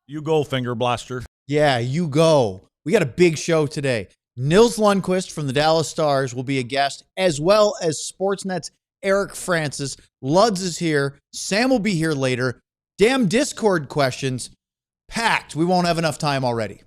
You go, finger blaster. Yeah, you go. We got a big show today. Nils Lundkvist from the Dallas Stars will be a guest, as well as Sportsnet's Eric Francis. Luds is here. Sam will be here later. Damn Discord questions. Packed. We won't have enough time already.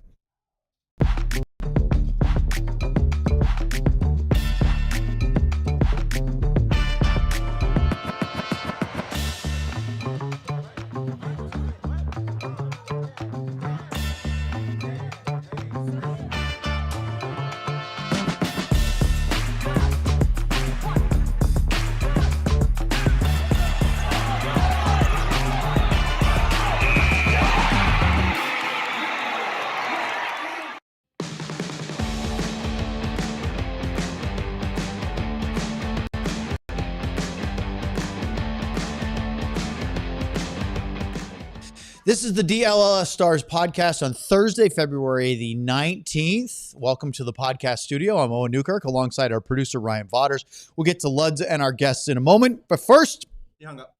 This is the DLLS Stars podcast on Thursday, February the 19th. Welcome to the podcast studio. I'm Owen Newkirk alongside our producer, Ryan Vodders. We'll get to Luds and our guests in a moment. But first, He hung up.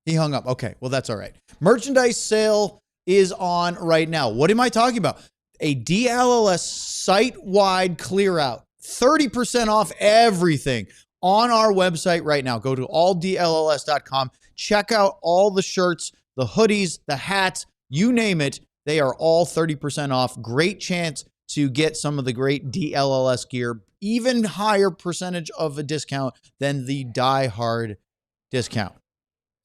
he hung up. Okay, well, that's all right. Merchandise sale is on right now. What am I talking about? A DLLS site-wide clear out. 30% off everything on our website right now. Go to alldlls.com. Check out all the shirts, the hoodies, the hats, you name it. They are all 30% off. Great chance to get some of the great DLLS gear, even higher percentage of a discount than the Die Hard discount.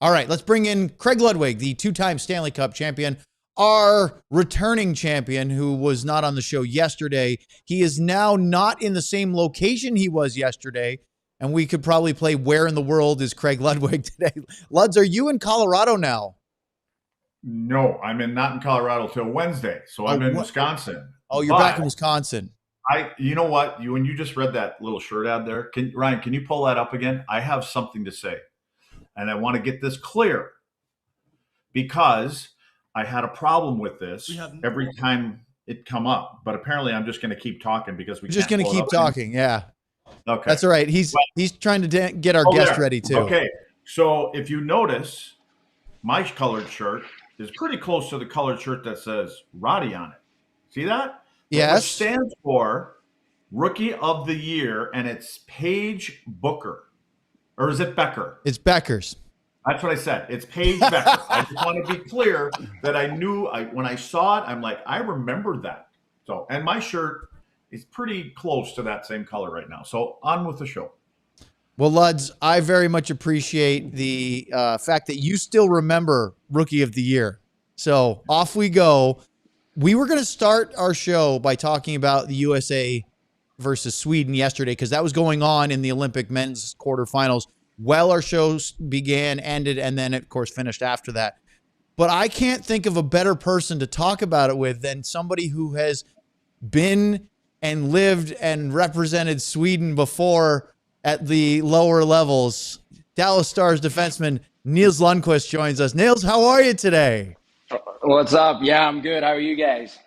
All right, let's bring in Craig Ludwig, the two-time Stanley Cup champion, our returning champion who was not on the show yesterday. He is now not in the same location he was yesterday, and we could probably play Where in the World is Craig Ludwig today. Luds, are you in Colorado now? No, not in Colorado till Wednesday. So I'm in Wisconsin. Oh, you're back in Wisconsin. You know what? When you just read that little shirt ad there, Ryan, can you pull that up again? I have something to say. And I want to get this clear because I had a problem with this every time it come up. But apparently I'm just going to keep talking because we're just going to keep talking. Yeah. Okay. That's all right. He's trying to get our guest ready too. Okay. So if you notice, my colored shirt is pretty close to the colored shirt that says Roddy on it. See that? Yes. Which stands for Rookie of the Year, and it's Paige Booker. Or is it Becker? It's Becker's. That's what I said. It's Paige Becker. I just want to be clear that I knew when I saw it, I'm like, I remember that. So, and my shirt is pretty close to that same color right now. So on with the show. Well, Luds, I very much appreciate the fact that you still remember Rookie of the Year. So off we go. We were going to start our show by talking about the USA versus Sweden yesterday because that was going on in the Olympic men's quarterfinals. Well, our show began, ended, and then, of course, finished after that. But I can't think of a better person to talk about it with than somebody who has been and lived and represented Sweden before at the lower levels. Dallas Stars defenseman Nils Lundkvist joins us. Nils, how are you today? What's up? Yeah, I'm good. How are you guys?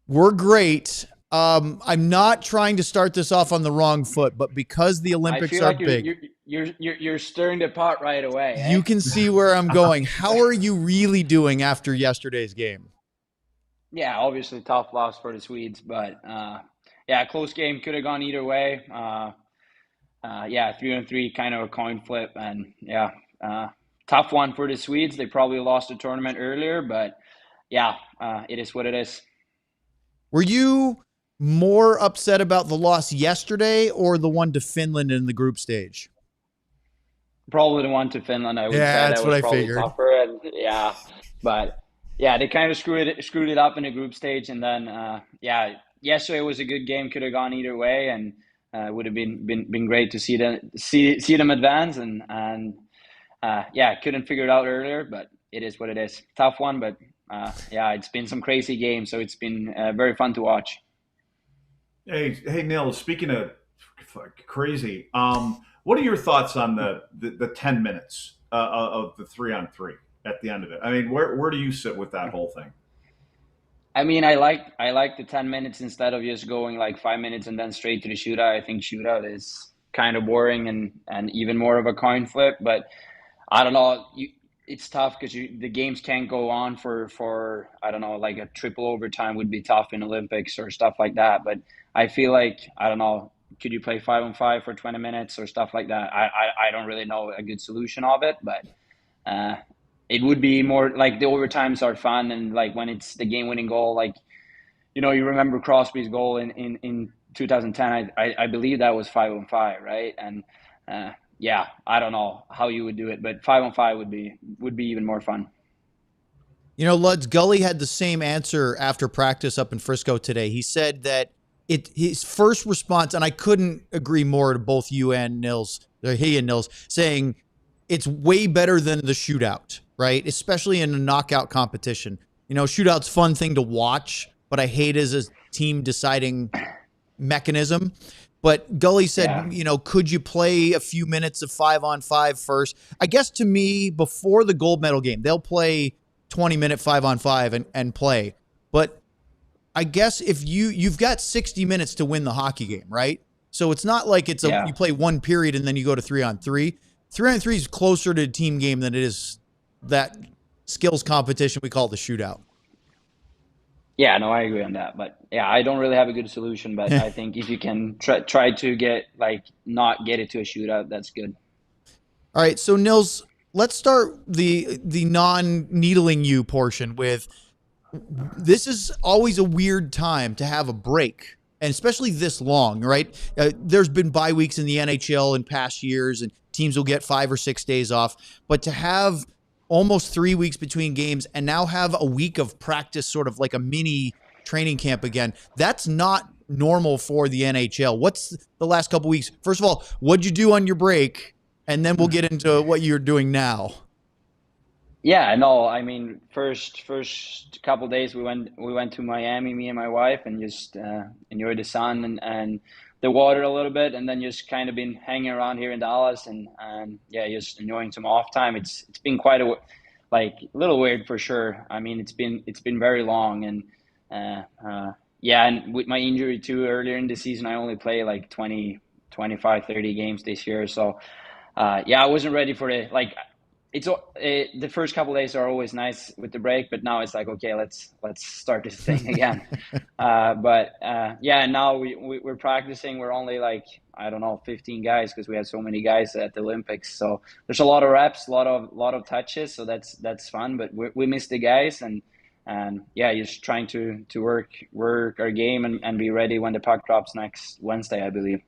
We're great. I'm not trying to start this off on the wrong foot, but because the Olympics are big, you're stirring the pot right away. Eh? You can see where I'm going. How are you really doing after yesterday's game? Yeah, obviously tough loss for the Swedes, but yeah, close game, could have gone either way. Yeah, 3-on-3, kind of a coin flip, and yeah, tough one for the Swedes. They probably lost the tournament earlier, but yeah, it is what it is. Were you more upset about the loss yesterday or the one to Finland in the group stage? Probably the one to Finland. I would say that's that what was I figured. Tougher, and yeah, but yeah, they kind of screwed it up in the group stage, and then yeah, yesterday was a good game. Could have gone either way, and it would have been great to see them advance, and yeah, couldn't figure it out earlier, but it is what it is. Tough one, but yeah, it's been some crazy games, so it's been very fun to watch. Hey, Nils. Speaking of crazy, what are your thoughts on the 10 minutes of the 3-on-3 at the end of it? I mean, where do you sit with that whole thing? I mean, I like the 10 minutes instead of just going like 5 minutes and then straight to the shootout. I think shootout is kind of boring and even more of a coin flip. But I don't know. it's tough because the games can't go on for I don't know, like a triple overtime would be tough in Olympics or stuff like that. But I feel like, I don't know, could you play 5-on-5 for 20 minutes or stuff like that? I don't really know a good solution of it, but uh, it would be more like the overtimes are fun, and like when it's the game winning goal, like, you remember Crosby's goal in 2010. I believe that was 5-on-5, right? And yeah, I don't know how you would do it, but 5-on-5 would be even more fun. Luds, Gully had the same answer after practice up in Frisco today. He said that his first response, and I couldn't agree more to both you and Nils, or he and Nils, saying it's way better than the shootout, right? Especially in a knockout competition. Shootout's a fun thing to watch, but I hate it as a team deciding mechanism. But Gully said, could you play a few minutes of 5-on-5 first? I guess to me, before the gold medal game, they'll play 20-minute 5-on-5 and play. But I guess if you've got 60 minutes to win the hockey game, right? So it's not like you play one period and then you go to 3-on-3. 3-on-3 is closer to a team game than it is that skills competition we call the shootout. Yeah, no, I agree on that. But yeah, I don't really have a good solution. But I think if you can try to get not get it to a shootout, that's good. All right, so Nils, let's start the non-needling you portion with. This is always a weird time to have a break, and especially this long, right? There's been bye weeks in the NHL in past years, and teams will get 5 or 6 days off. But to have almost 3 weeks between games and now have a week of practice, sort of like a mini training camp again, that's not normal for the NHL. What's the last couple weeks? First of all, what'd you do on your break? And then we'll get into what you're doing now. Yeah, no, I mean, first couple days we went to Miami, me and my wife, and just enjoyed the sun and the water a little bit, and then just kind of been hanging around here in Dallas, and yeah, just enjoying some off time. It's been quite a little weird for sure. I mean, it's been very long, and yeah, and with my injury too earlier in the season, I only play 20, 25, 30 games this year, so yeah, I wasn't ready for it. The first couple of days are always nice with the break, but now it's like, okay, let's start this thing again. But yeah, now we're practicing. We're only I don't know, 15 guys because we had so many guys at the Olympics. So there's a lot of reps, a lot of touches. So that's fun. But we miss the guys, and yeah, just trying to work our game and be ready when the puck drops next Wednesday, I believe.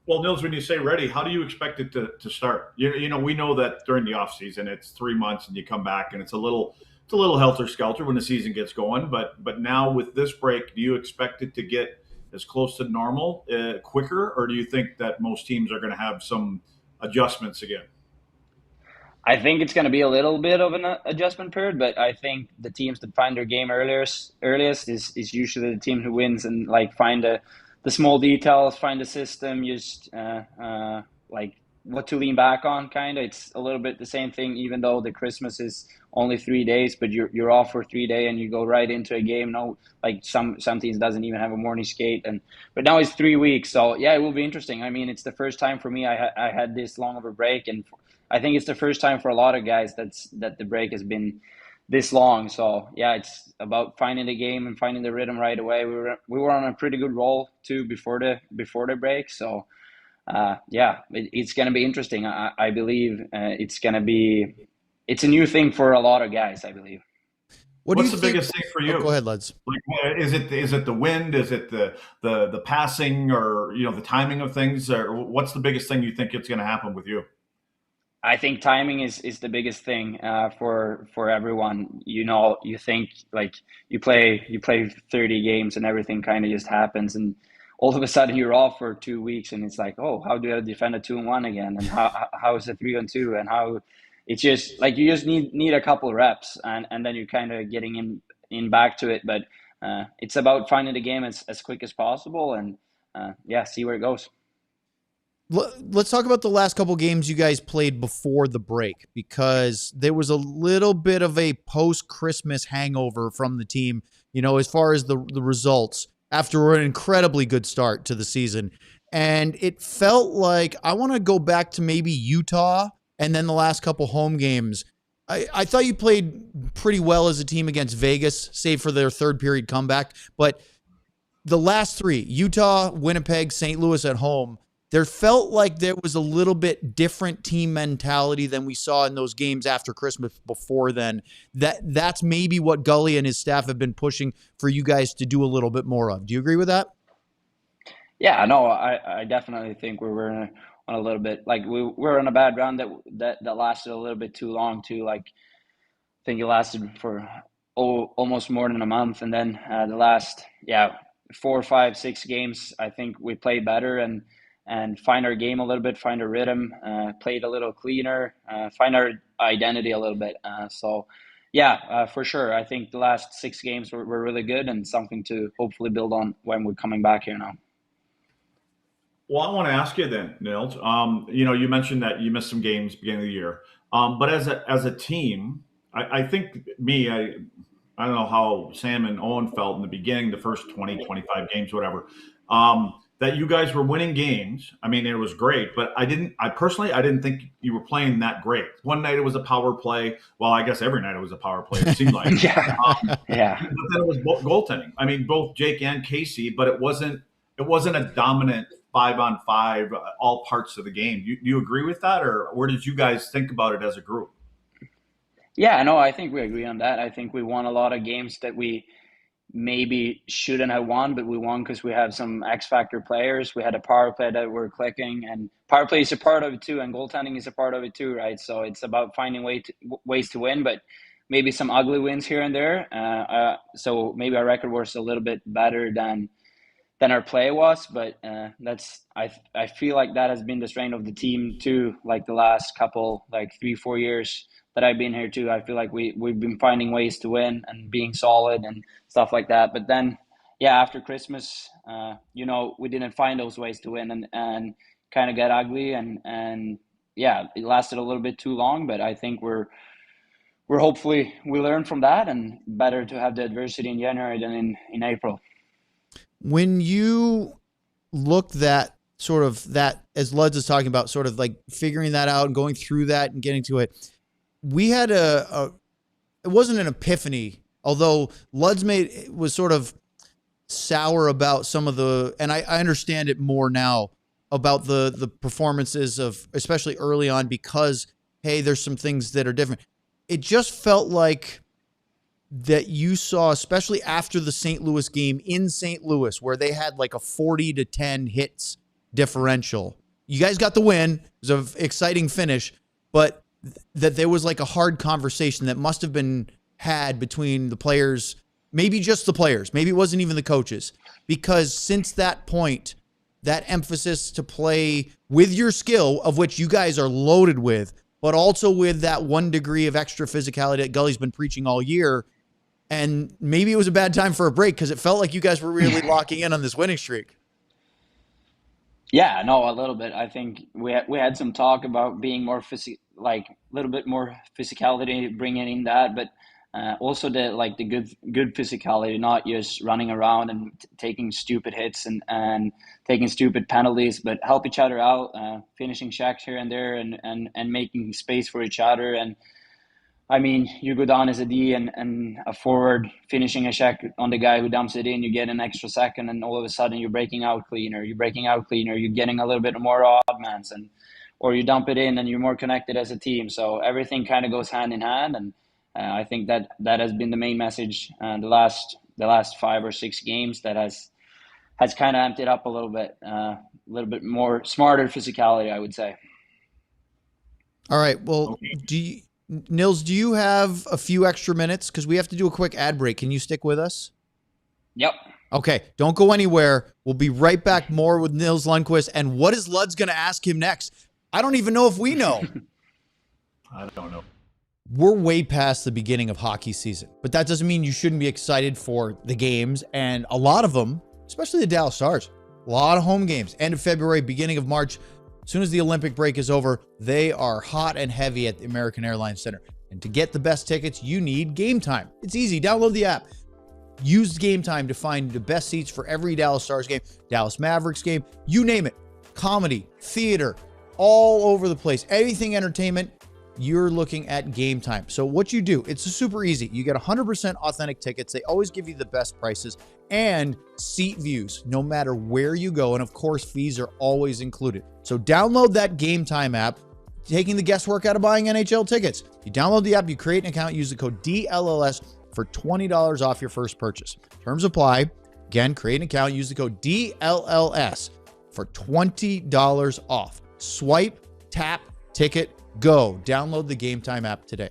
Well, Nils, when you say ready, how do you expect it to start? We know that during the off season, it's 3 months and you come back and it's a little helter skelter when the season gets going. But now with this break, do you expect it to get as close to normal quicker, or do you think that most teams are going to have some adjustments again? I think it's going to be a little bit of an adjustment period, but I think the teams that find their game earliest is usually the team who wins and find the small details, find the system, just what to lean back on. Kind of, it's a little bit the same thing. Even though the Christmas is only 3 days, but you're off for 3 days and you go right into a game. No, some teams doesn't even have a morning skate, but now it's 3 weeks. So yeah, it will be interesting. I mean, it's the first time for me I had this long of a break, and I think it's the first time for a lot of guys that the break has been this long. So yeah, it's about finding the game and finding the rhythm right away. We were on a pretty good roll too before the break. So yeah, it's going to be interesting. I believe it's a new thing for a lot of guys, I believe. What's the biggest thing for you? Oh, go ahead, Lutz. Is it the wind? Is it the passing, or the timing of things? Or what's the biggest thing you think it's going to happen with you? I think timing is the biggest thing for everyone. You think you play 30 games and everything kind of just happens, and all of a sudden you're off for 2 weeks, and it's like, oh, how do I defend a 2-on-1 again, and how is a 3-on-2, and how it's just you just need a couple of reps, and then you're kind of getting in back to it. But it's about finding the game as quick as possible, and yeah, see where it goes. Let's talk about the last couple games you guys played before the break, because there was a little bit of a post-Christmas hangover from the team, as far as the results after an incredibly good start to the season. And it felt like, I want to go back to maybe Utah and then the last couple home games. I thought you played pretty well as a team against Vegas, save for their third period comeback. But the last three, Utah, Winnipeg, St. Louis at home, there felt like there was a little bit different team mentality than we saw in those games after Christmas before then. That's maybe what Gully and his staff have been pushing for you guys to do a little bit more of. Do you agree with that? Yeah, no, I definitely think we were on a little bit, like we were on a bad run that lasted a little bit too long too. Like I think it lasted for almost more than a month, and then the last 4, 5, 6 games, I think we played better and find our game a little bit, find our rhythm, played a little cleaner, find our identity a little bit. For sure. I think the last 6 games were really good and something to hopefully build on when we're coming back here now. Well, I want to ask you then, Nils. You mentioned that you missed some games beginning of the year, but as a team, I think I don't know how Sam and Owen felt in the beginning, the first 20, 25 games, whatever, that you guys were winning games. I mean, it was great, but I personally didn't think you were playing that great. One night it was a power play. Well, I guess every night it was a power play, it seemed like. Yeah. But then it was goaltending. I mean, both Jake and Casey, but it wasn't a dominant 5-on-5 all parts of the game. Do you agree with that, or where did you guys think about it as a group? Yeah, no, I think we agree on that. I think we won a lot of games that we maybe shouldn't have won, but we won because we have some X factor players. We had a power play that were clicking, and power play is a part of it too, and goaltending is a part of it too, right? So it's about finding ways to win, but maybe some ugly wins here and there. So maybe our record was a little bit better than our play was, but I feel like that has been the strength of the team too. Like the last couple, like 3-4 years that I've been here too, I feel like we've been finding ways to win and being solid and stuff like that. But then, after Christmas, we didn't find those ways to win and kind of got ugly and it lasted a little bit too long. But I think we're hopefully we learn from that, and better to have the adversity in January than in April. When you looked at sort of that, as Luds is talking about, sort of like figuring that out and going through that and getting to it, we had it wasn't an epiphany, although Luds was sort of sour about some of and I understand it more now about the performances of, especially early on, because, hey, there's some things that are different. It just felt like that you saw, especially after the St. Louis game in St. Louis, where they had like a 40-10 hits differential. You guys got the win. It was an exciting finish, but that there was like a hard conversation that must have been had between the players, maybe just the players, maybe it wasn't even the coaches, because since that point, that emphasis to play with your skill, of which you guys are loaded with, but also with that 1 degree of extra physicality that Gully's been preaching all year. And maybe it was a bad time for a break because it felt like you guys were really locking in on this winning streak. Yeah, no, a little bit. I think we had some talk about being more a little bit more physicality, bringing in that, but also the good physicality, not just running around and taking stupid hits and taking stupid penalties, but help each other out, finishing checks here and there, and making space for each other. And I mean, you go down as a D and a forward finishing a check on the guy who dumps it in, you get an extra second, and all of a sudden you're breaking out cleaner, you're getting a little bit more odd mans, or you dump it in and you're more connected as a team. So everything kind of goes hand in hand, and I think that has been the main message the last 5 or 6 games that has kind of emptied up a little bit more smarter physicality, I would say. All right. Well, Nils, do you have a few extra minutes? Because we have to do a quick ad break. Can you stick with us? Yep. Okay. Don't go anywhere. We'll be right back more with Nils Lundkvist. And what is Luds going to ask him next? I don't even know if we know. I don't know. We're way past the beginning of hockey season, but that doesn't mean you shouldn't be excited for the games. And a lot of them, especially the Dallas Stars, a lot of home games, end of February, beginning of March. As soon as the Olympic break is over, they are hot and heavy at the American Airlines Center. And to get the best tickets, you need Game Time. It's easy. Download the app. Use Game Time to find the best seats for every Dallas Stars game, Dallas Mavericks game, you name it. Comedy, theater, all over the place. Anything entertainment, you're looking at Game Time. So what you do, it's super easy. You get 100% authentic tickets. They always give you the best prices and seat views no matter where you go. And of course, fees are always included. So download that Game Time app, taking the guesswork out of buying NHL tickets. You download the app, you create an account, use the code DLLS for $20 off your first purchase. Terms apply. Again, create an account, use the code DLLS for $20 off. Swipe, tap, ticket, go. Download the Game Time app today.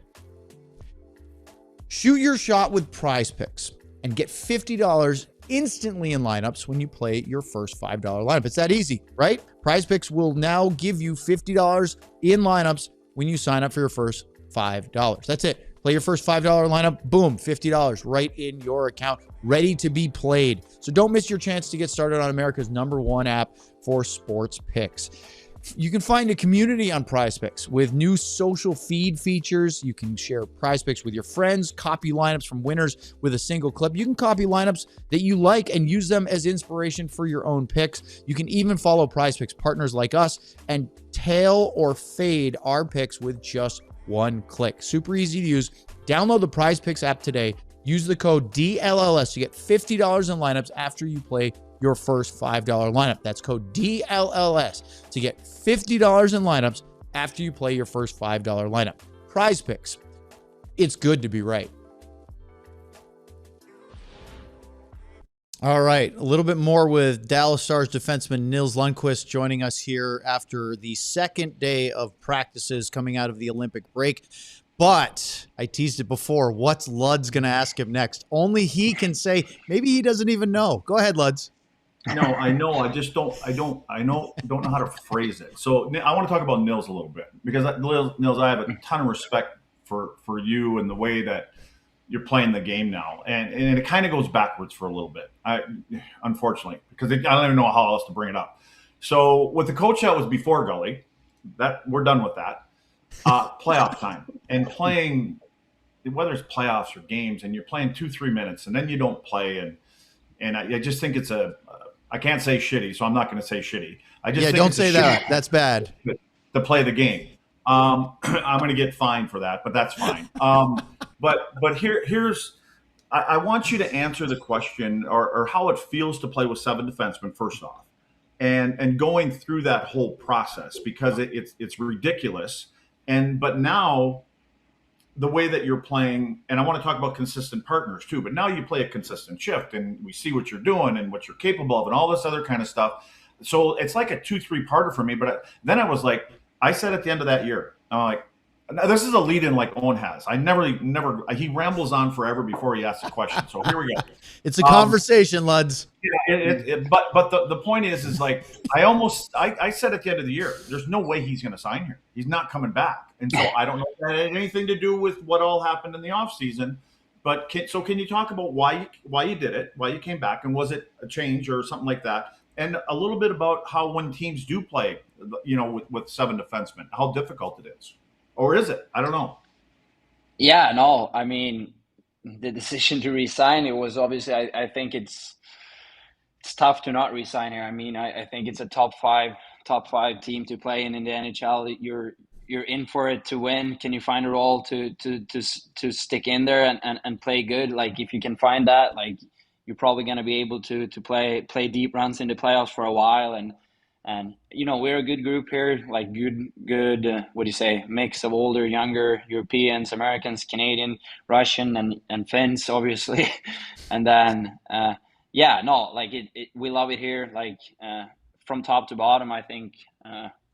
Shoot your shot with Prize Picks and get $50 instantly in lineups when you play your first $5 lineup. It's that easy, right? Prize Picks will now give you $50 in lineups when you sign up for your first $5. That's it. Play your first $5 lineup, boom, $50 right in your account, ready to be played. So don't miss your chance to get started on America's #1 app for sports picks. You can find a community on Prize Picks with new social feed features. You can share Prize Picks with your friends, copy lineups from winners with a single clip. You can copy lineups that you like and use them as inspiration for your own picks. You can even follow Prize Picks partners like us and tail or fade our picks with just one click. Super easy to use. Download the Prize Picks app today. Use the code DLLS to get $50 in lineups after you play your first $5 lineup. That's code DLLS to get $50 in lineups after you play your first $5 lineup. Prize Picks. It's good to be right. All right, a little bit more with Dallas Stars defenseman Nils Lundkvist joining us here after the second day of practices coming out of the Olympic break. But I teased it before. What's Luds going to ask him next? Only he can say. Maybe he doesn't even know. Go ahead, Luds. No, I know. I just don't know how to phrase it. So I want to talk about Nils a little bit because Nils, I have a ton of respect for you and the way that you're playing the game now, and it kind of goes backwards for a little bit. Unfortunately, because I don't even know how else to bring it up. So with the coach that was before Gully, that we're done with that. Playoff time and playing, whether it's playoffs or games, and you're playing 2-3 minutes, and then you don't play, and I just think it's I can't say shitty, so I'm not going to say shitty. I just think don't say that. That's bad. To play the game. I'm going to get fined for that, but that's fine. But here's I want you to answer the question or how it feels to play with 7 defensemen first off, and going through that whole process because it's ridiculous. But now the way that you're playing, and I want to talk about consistent partners too, but now you play a consistent shift and we see what you're doing and what you're capable of and all this other kind of stuff. So it's like a 2-3 parter for me. But then I was like, I said at the end of that year, I'm like, this is a lead in like Owen has. I never, he rambles on forever before he asks a question. So here we go. It's a conversation, Luds. Yeah, but the point is like, I said at the end of the year, there's no way he's going to sign here. He's not coming back. And so I don't know if that had anything to do with what all happened in the offseason. But can you talk about why you did it, why you came back, and was it a change or something like that? And a little bit about how when teams do play, with 7 defensemen, how difficult it is. Or is it? I don't know. Yeah, no. I mean, the decision to resign, it was obviously, I think it's tough to not resign here. I mean, I think it's a top five team to play in the NHL. You're in for it to win. Can you find a role to stick in there and play good? Like if you can find that, like you're probably going to be able to play deep runs in the playoffs for a while. And we're a good group here, like good what do you say, mix of older, younger Europeans, Americans, Canadian, Russian, and Finns, obviously. And then, we love it here, like from top to bottom. I think,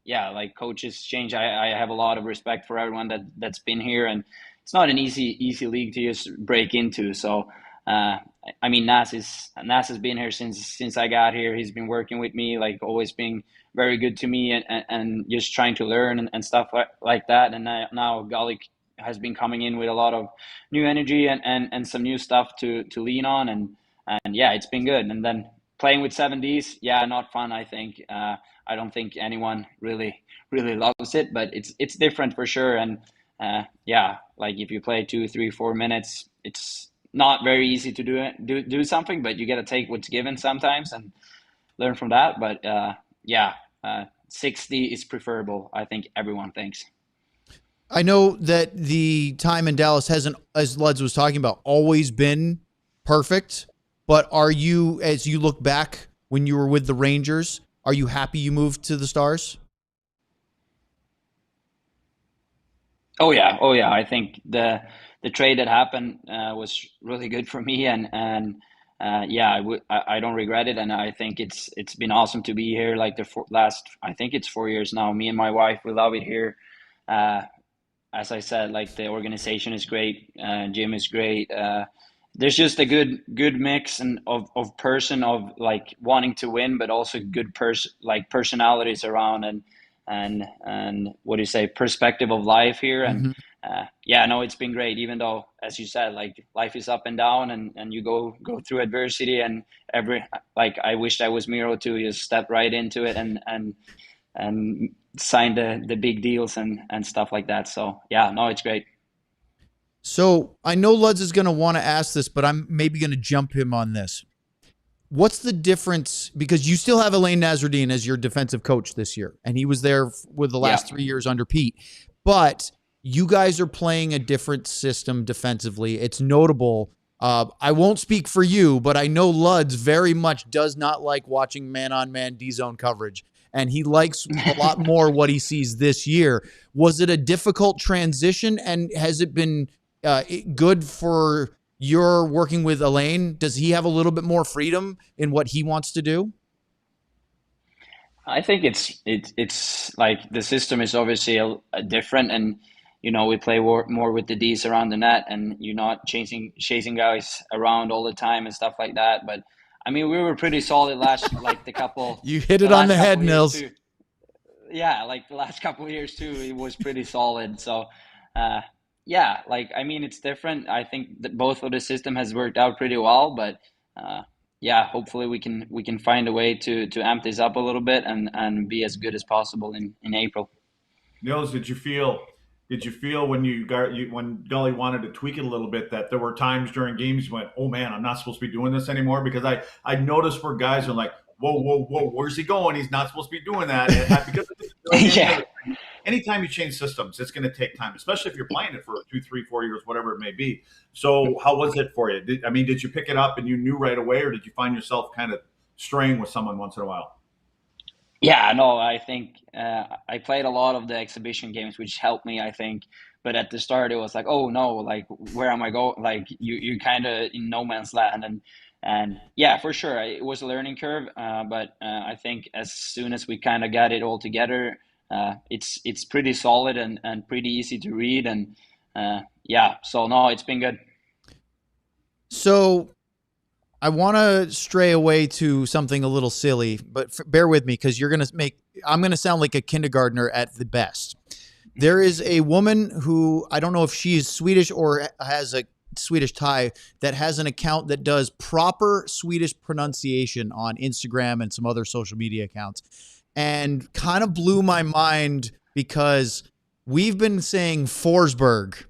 like coaches change. I have a lot of respect for everyone that's been here, and it's not an easy league to just break into. So, I mean, Nas has been here since I got here. He's been working with me, like always being very good to me and just trying to learn and stuff like that. And now Gully has been coming in with a lot of new energy and some new stuff to lean on. And yeah, it's been good. And then playing with 7Ds, not fun, I think. I don't think anyone really loves it, but it's different for sure. And like if you play 2, 3, 4 minutes, it's not very easy to do something, but you got to take what's given sometimes and learn from that. But 60 is preferable. I think everyone thinks. I know that the time in Dallas hasn't, as Luds was talking about, always been perfect. But are you, as you look back when you were with the Rangers, are you happy you moved to the Stars? Oh yeah, oh yeah. I think the trade that happened was really good for me, and yeah, I don't regret it, and I think it's been awesome to be here. Like last, I think it's 4 years now. Me and my wife, we love it here. Uh, as I said, like the organization is great, gym is great. There's just a good mix and of person of like wanting to win, but also good personalities around and what do you say, perspective of life here. And Mm-hmm. yeah, no, it's been great. Even though, as you said, like life is up and down, and you go through adversity, and every like I wished I was Miro to just step right into it and sign the big deals and stuff like that. So yeah, no, it's great. So I know Luds is going to want to ask this, but I'm maybe going to jump him on this. What's the difference? Because you still have Elaine Nasruddin as your defensive coach this year, and he was there with the last Yeah. 3 years under Pete. But you guys are playing a different system defensively. It's notable. I won't speak for you, but I know Luds very much does not like watching man-on-man D-zone coverage, and he likes a lot more what he sees this year. Was it a difficult transition, and has it been good for your working with Elaine? Does he have a little bit more freedom in what he wants to do? I think it's like the system is obviously a different, and we play more with the D's around the net, and you're not chasing guys around all the time and stuff like that. But I mean, we were pretty solid last like You hit the it on last the head, couple years Nils. too. Yeah, like the last couple of years too, it was pretty solid. So, uh, yeah, like I mean, it's different. I think that both of the system has worked out pretty well, but uh, yeah, hopefully we can find a way to amp this up a little bit and be as good as possible in April. Nils, did you feel when when Gully wanted to tweak it a little bit that there were times during games you went, oh man, I'm not supposed to be doing this anymore? Because I noticed where guys are like, whoa, where's he going? He's not supposed to be doing that. And because Yeah. anytime you change systems, it's going to take time, especially if you're playing it for 2, 3, 4 years, whatever it may be. So how was it for you? Did you pick it up and you knew right away, or did you find yourself kind of straying with someone once in a while? Yeah, no, I think I played a lot of the exhibition games, which helped me, I think. But at the start, it was like, oh no, like where am I going? Like you kind of in no man's land, and yeah, for sure, it was a learning curve. But I think as soon as we kind of got it all together, it's pretty solid and pretty easy to read, and yeah, so no, it's been good. So I want to stray away to something a little silly, but bear with me because I'm going to sound like a kindergartner at the best. There is a woman who, I don't know if she is Swedish or has a Swedish tie, that has an account that does proper Swedish pronunciation on Instagram and some other social media accounts, and kind of blew my mind because we've been saying Forsberg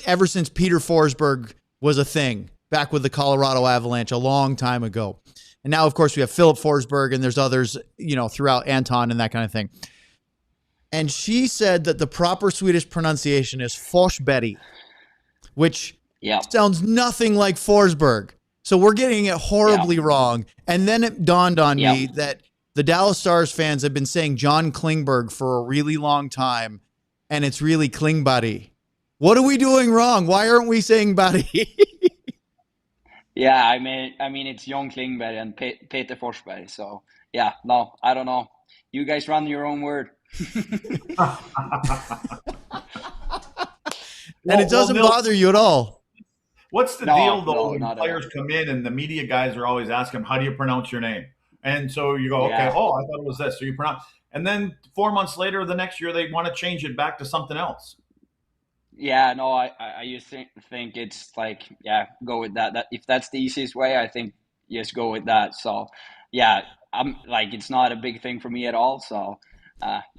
ever since Peter Forsberg was a thing back with the Colorado Avalanche a long time ago. And now, of course, we have Philip Forsberg and there's others, throughout, Anton and that kind of thing. And she said that the proper Swedish pronunciation is Forsberg, which Yeah, sounds nothing like Forsberg. So we're getting it yeah, horribly wrong. And then it dawned on yeah. me that the Dallas Stars fans have been saying John Klingberg for a really long time, and it's really Klingberg. What are we doing wrong? Why aren't we saying Buddy? Yeah, I mean, it's Jon Klingberg and Peter Forsberg. So yeah, no, I don't know. You guys run your own word. And it doesn't Nils, bother you at all. what's the No, deal though no, when not at players all. come in and the media guys are always asking, how do you pronounce your name? And so you go, okay, Yeah, oh, I thought it was this. So you pronounce, and then 4 months later, the next year, they want to change it back to something else. yeah, no, I used to think it's like, yeah, go with that. That if that's the easiest way, I think just go with that. So yeah, I'm like, it's not a big thing for me at all. So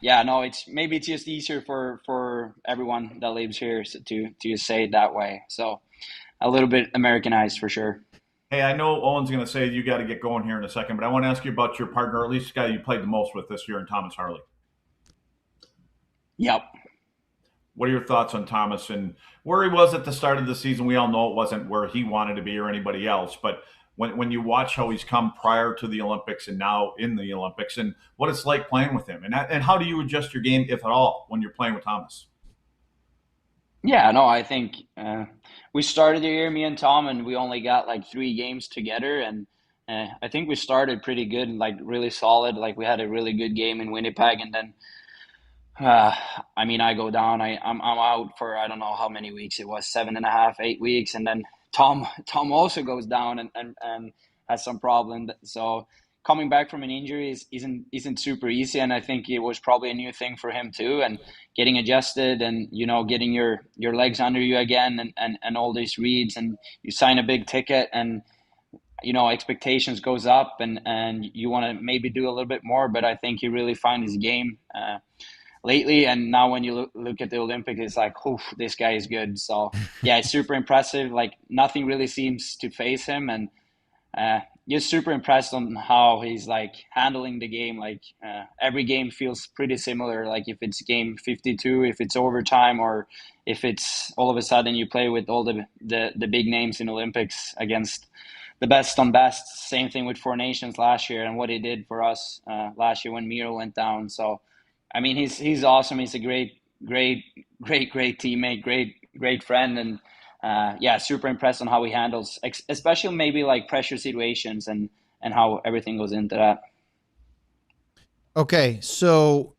yeah, no, it's just easier for everyone that lives here to say it that way. So a little bit Americanized for sure. Hey, I know Owen's going to say you got to get going here in a second, but I want to ask you about your partner, or at least the guy you played the most with this year, in Thomas Harley. Yep. What are your thoughts on Thomas and where he was at the start of the season? We all know it wasn't where he wanted to be or anybody else, but when you watch how he's come prior to the Olympics and now in the Olympics, and what it's like playing with him, and how do you adjust your game, if at all, when you're playing with Thomas? Yeah, no, I think we started the year, me and Tom, and we only got like 3 games together, and I think we started pretty good, like really solid. Like we had a really good game in Winnipeg, and then uh, I mean, I go down. I'm out for I don't know how many weeks it was, 7.5, 8 weeks, and then Tom also goes down and has some problem. So coming back from an injury isn't super easy, and I think it was probably a new thing for him too, and getting adjusted and getting your legs under you again and all these reads, and you sign a big ticket and expectations goes up and you want to maybe do a little bit more, but I think he really found his game lately. And now when you look at the Olympics, it's like, oh, this guy is good. So yeah, it's super impressive. Like nothing really seems to phase him, and just super impressed on how he's like handling the game. Like every game feels pretty similar. Like if it's game 52, if it's overtime, or if it's all of a sudden you play with all the big names in Olympics against the best on best. Same thing with Four Nations last year and what he did for us last year when Miro went down. So I mean, he's awesome. He's a great teammate, great friend, and yeah, super impressed on how he handles, especially maybe like pressure situations and how everything goes into that. Okay, so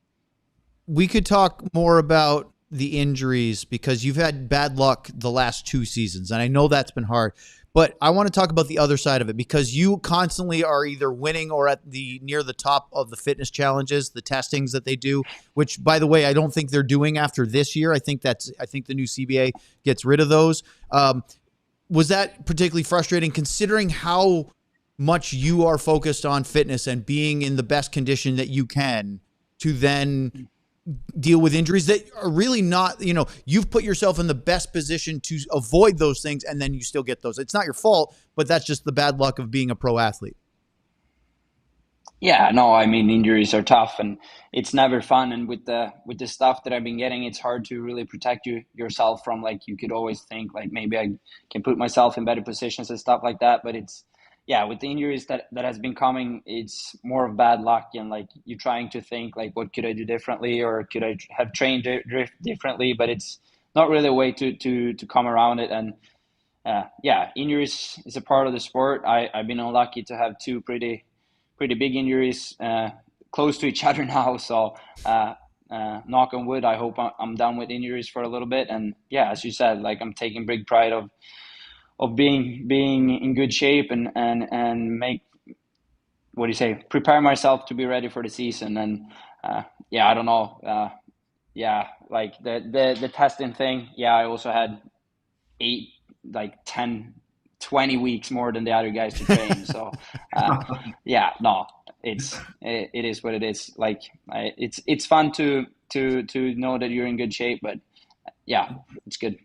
we could talk more about the injuries because you've had bad luck the last 2 seasons, and I know that's been hard. But I want to talk about the other side of it because you constantly are either winning or at the near the top of the fitness challenges, the testings that they do, which by the way, I don't think they're doing after this year. I think the new CBA gets rid of those. Was that particularly frustrating considering how much you are focused on fitness and being in the best condition that you can to then deal with injuries that are really not, you've put yourself in the best position to avoid those things and then you still get those. It's not your fault, but that's just the bad luck of being a pro athlete. Yeah, no, I mean injuries are tough and it's never fun. And with the stuff that I've been getting, it's hard to really protect yourself from, like, you could always think like maybe I can put myself in better positions and stuff like that. But it's yeah, with the injuries that has been coming, it's more of bad luck and like you trying to think like what could I do differently or could I have trained differently, but it's not really a way to come around it. And yeah, injuries is a part of the sport. I've been unlucky to have two pretty big injuries close to each other now. So knock on wood, I hope I'm done with injuries for a little bit. And yeah, as you said, like I'm taking big pride of being in good shape and make, what do you say, prepare myself to be ready for the season. And yeah, I don't know. Yeah, like the testing thing. Yeah, I also had 8, like 10, 20 weeks more than the other guys to train. So yeah, no, it is what it is. Like it's fun to know that you're in good shape, but yeah, it's good.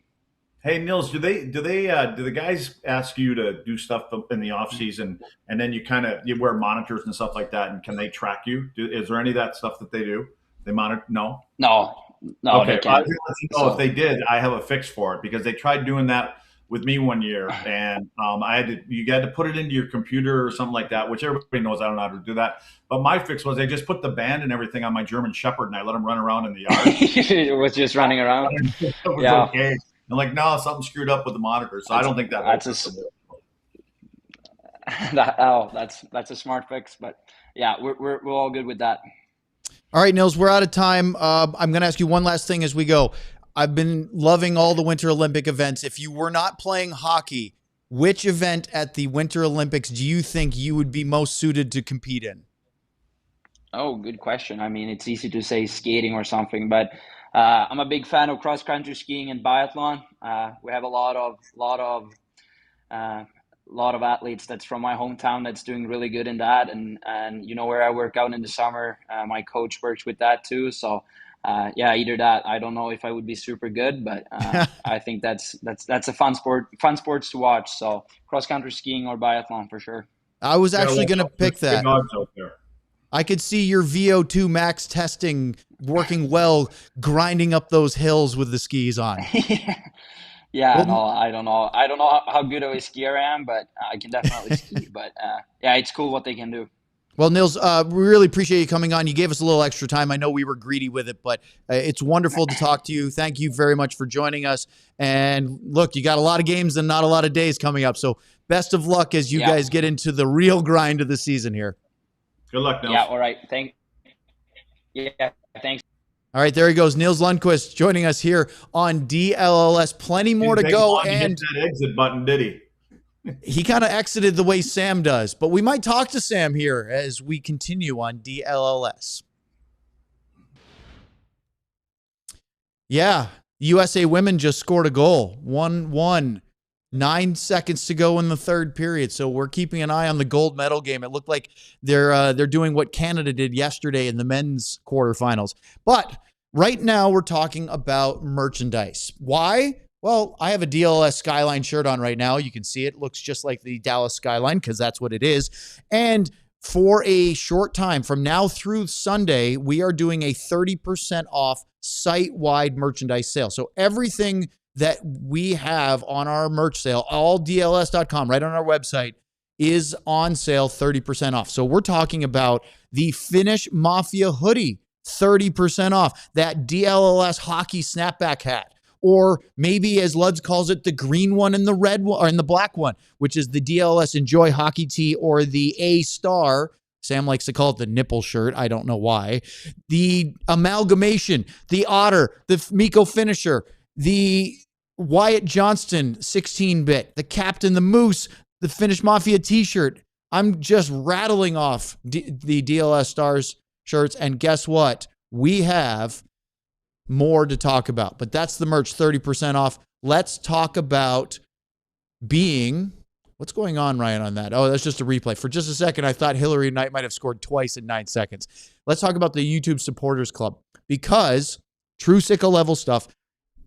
Hey Nils, do the guys ask you to do stuff in the off season, and then you wear monitors and stuff like that, and can they track you? Is there any of that stuff that they do? They monitor? No. No, no, they Okay, I was can't. going to let you know if So they did. I have a fix for it because they tried doing that with me one year, and you had to put it into your computer or something like that, which everybody knows I don't know how to do that. But my fix was they just put the band and everything on my German Shepherd, and I let him run around in the yard. it was just running around. It was Yeah, okay. I'm like, no, something screwed up with the monitor, so I that's don't think that whole that's a system works. that's a smart fix. But yeah, we're all good with that. All right, Nils, we're out of time. I'm going to ask you one last thing as we go. I've been loving all the Winter Olympic events. If you were not playing hockey, which event at the Winter Olympics do you think you would be most suited to compete in? Oh, good question. I mean, it's easy to say skating or something, but I'm a big fan of cross country skiing and biathlon. We have uh, lot of athletes that's from my hometown that's doing really good in that, and where I work out in the summer, my coach works with that too. So yeah, either that. I don't know if I would be super good, but I think that's a fun sports to watch. So cross country skiing or biathlon for sure. I was Yeah, actually going to pick there's that. dogs out there. I could see your VO2 max testing working well, grinding up those hills with the skis on. Yeah, Well, no, I don't know. I don't know how good of a skier I am, but I can definitely ski. But yeah, it's cool what they can do. Well, Nils, we really appreciate you coming on. You gave us a little extra time. I know we were greedy with it, but it's wonderful to talk to you. Thank you very much for joining us. And look, you got a lot of games and not a lot of days coming up. So best of luck as you guys get into the real grind of the season here. Good luck, Nils. Yeah, all right. Thanks. All right, there he goes. Nils Lundkvist joining us here on DLLS. Plenty more to go. And hit that exit button, did he? He kind of exited the way Sam does, but we might talk to Sam here as we continue on DLLS. Yeah, USA women just scored a goal. 1-1. 9 seconds to go in the third period. So we're keeping an eye on the gold medal game. It looked like they're doing what Canada did yesterday in the men's quarterfinals. But right now we're talking about merchandise. Why? Well, I have a DLS Skyline shirt on right now. You can see it. Looks just like the Dallas Skyline because that's what it is. And for a short time, from now through Sunday, we are doing a 30% off site-wide merchandise sale. So everything that we have on our merch sale, alldls.com, right on our website, is on sale 30% off. So we're talking about the Finnish Mafia hoodie, 30% off. That DLLS hockey snapback hat. Or maybe, as Luds calls it, the green one and the red one, or in the black one, which is the DLS Enjoy Hockey Tee, or the A-Star. Sam likes to call it the nipple shirt. I don't know why. The amalgamation, the otter, the Mikko finisher, the Wyatt Johnston 16-bit, the Captain, the Moose, the Finnish Mafia t-shirt. I'm just rattling off the DLS Stars shirts, and guess what? We have more to talk about, but that's the merch, 30% off. Let's talk about what's going on, Ryan, on that? Oh, that's just a replay. For just a second, I thought Hillary Knight might have scored twice in 9 seconds. Let's talk about the YouTube Supporters Club, because true sicko level stuff.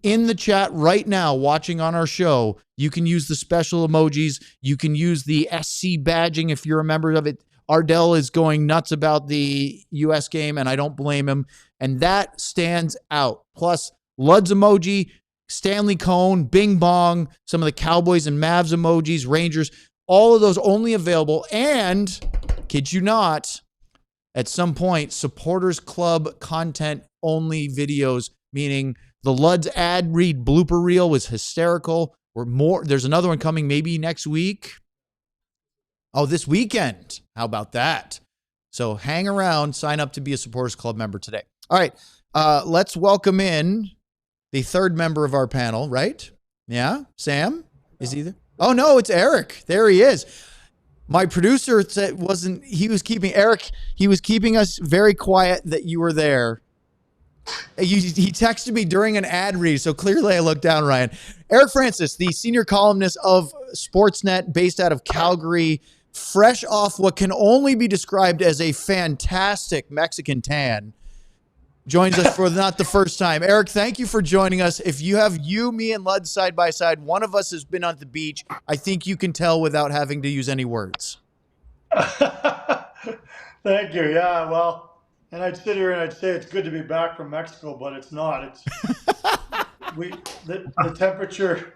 In the chat right now, watching on our show, you can use the special emojis. You can use the SC badging if you're a member of it. Ardell is going nuts about the U.S. game, and I don't blame him. And that stands out. Plus, Luds emoji, Stanley Cone, Bing Bong, some of the Cowboys and Mavs emojis, Rangers, all of those only available. And, kid you not, at some point, Supporters Club content only videos, meaning the Luds ad read blooper reel was hysterical. There's another one coming maybe next week. Oh, this weekend. How about that? So hang around, sign up to be a Supporters Club member today. All right, let's welcome in the third member of our panel, right? Yeah, Sam? Is he there? Oh, no, it's Eric. There he is. My producer said he was keeping us very quiet that you were there. He texted me during an ad read, so clearly I looked down, Ryan. Eric Francis, the senior columnist of Sportsnet, based out of Calgary, fresh off what can only be described as a fantastic Mexican tan, joins us for not the first time. Eric, thank you for joining us. If you have me, and Lud side by side, one of us has been on the beach. I think you can tell without having to use any words. Thank you. Yeah, well, and I'd sit here and I'd say it's good to be back from Mexico, but it's not. It's the temperature.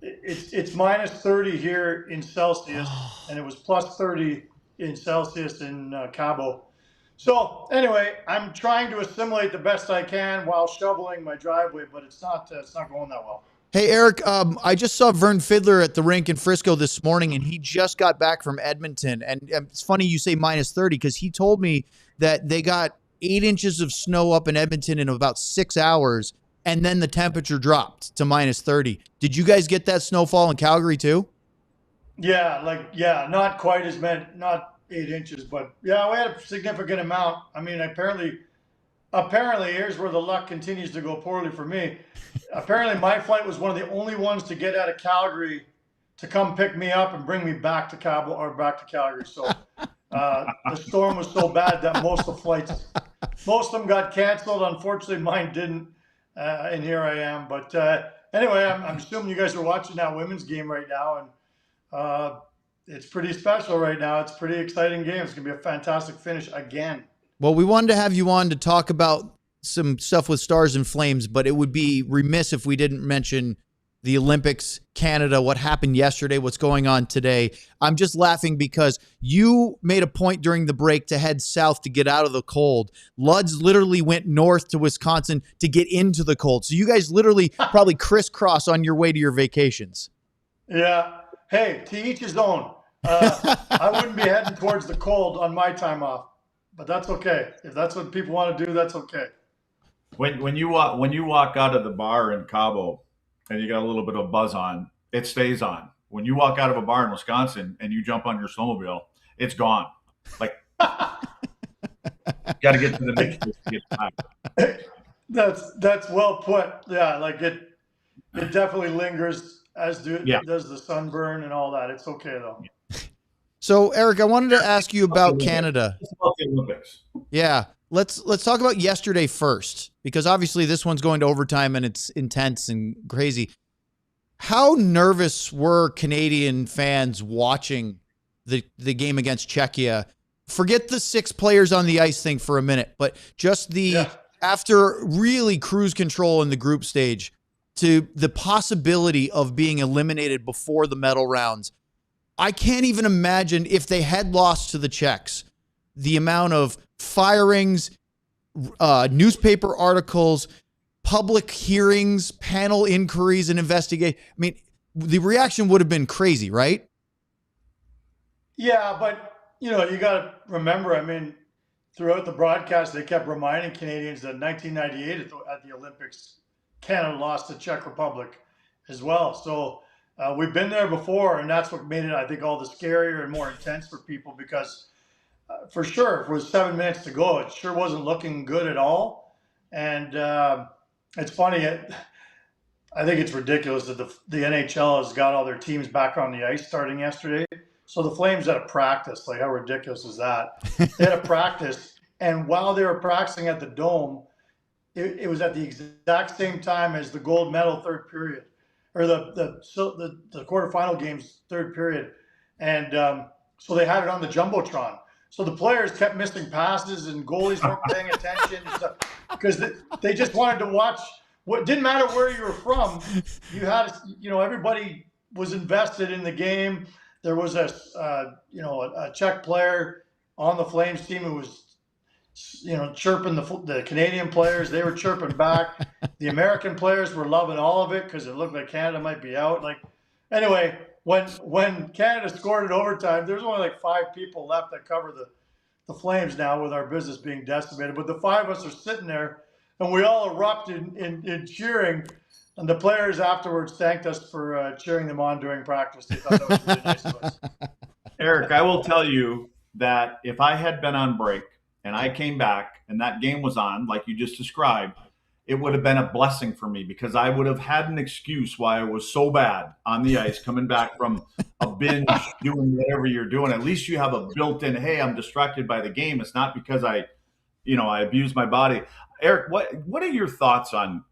It's minus 30 here in Celsius, and it was plus 30 in Celsius in Cabo. So anyway, I'm trying to assimilate the best I can while shoveling my driveway, but it's not going that well. Hey, Eric, I just saw Vern Fiddler at the rink in Frisco this morning, and he just got back from Edmonton. And it's funny you say minus 30 because he told me that they got 8 inches of snow up in Edmonton in about 6 hours, and then the temperature dropped to minus 30. Did you guys get that snowfall in Calgary too? Yeah, not quite as many, not 8 inches, but yeah, we had a significant amount. I mean, apparently, here's where the luck continues to go poorly for me. Apparently, my flight was one of the only ones to get out of Calgary to come pick me up and bring me back to Cabo or back to Calgary. So the storm was so bad that most of the flights Most of them got canceled. Unfortunately, mine didn't, and here I am. But anyway, I'm assuming you guys are watching that women's game right now, and it's pretty special right now. It's a pretty exciting game. It's going to be a fantastic finish again. Well, we wanted to have you on to talk about some stuff with Stars and Flames, but it would be remiss if we didn't mention the Olympics, Canada, what happened yesterday, what's going on today. I'm just laughing because you made a point during the break to head south to get out of the cold. Luds literally went north to Wisconsin to get into the cold. So you guys literally probably crisscross on your way to your vacations. Yeah. Hey, to each his own. I wouldn't be heading towards the cold on my time off, but that's okay. If that's what people want to do, that's okay. When you walk out of the bar in Cabo and you got a little bit of buzz on, it stays on. When you walk out of a bar in Wisconsin and you jump on your snowmobile, it's gone. Like, got to get to the next place to get time. That's well put. Yeah, like it definitely lingers, as does the sunburn and all that. It's okay though. So Eric, I wanted to ask you about Canada. It's about the Olympics. Yeah. Let's talk about yesterday first, because obviously this one's going to overtime and it's intense and crazy. How nervous were Canadian fans watching the game against Czechia? Forget the 6 players on the ice thing for a minute, but just after really cruise control in the group stage to the possibility of being eliminated before the medal rounds. I can't even imagine if they had lost to the Czechs, the amount of firings, newspaper articles, public hearings, panel inquiries, and investigate. I mean, the reaction would have been crazy, right? Yeah, but you got to remember. I mean, throughout the broadcast, they kept reminding Canadians that 1998 at the Olympics, Canada lost to Czech Republic as well. So we've been there before, and that's what made it, I think, all the scarier and more intense for people because. For sure, if it was 7 minutes to go, it sure wasn't looking good at all. And it's funny, I think it's ridiculous that the NHL has got all their teams back on the ice starting yesterday. So the Flames had a practice. Like, how ridiculous is that? They had a practice, and while they were practicing at the Dome, it was at the exact same time as the gold medal third period, or the quarterfinal games third period. And so they had it on the Jumbotron. So the players kept missing passes and goalies weren't paying attention because they just wanted to watch. What didn't matter where you were from. You had, everybody was invested in the game. There was a Czech player on the Flames team who was, chirping the Canadian players. They were chirping back. The American players were loving all of it because it looked like Canada might be out. Anyway. When Canada scored in overtime, there's only like 5 people left that cover the Flames now with our business being decimated. But the 5 of us are sitting there, and we all erupted in cheering. And the players afterwards thanked us for cheering them on during practice. They thought that was really nice of us. Eric, I will tell you that if I had been on break and I came back and that game was on, like you just described, it would have been a blessing for me because I would have had an excuse why I was so bad on the ice coming back from a binge doing whatever you're doing. At least you have a built-in, hey, I'm distracted by the game. It's not because I abuse my body. Eric, what are your thoughts on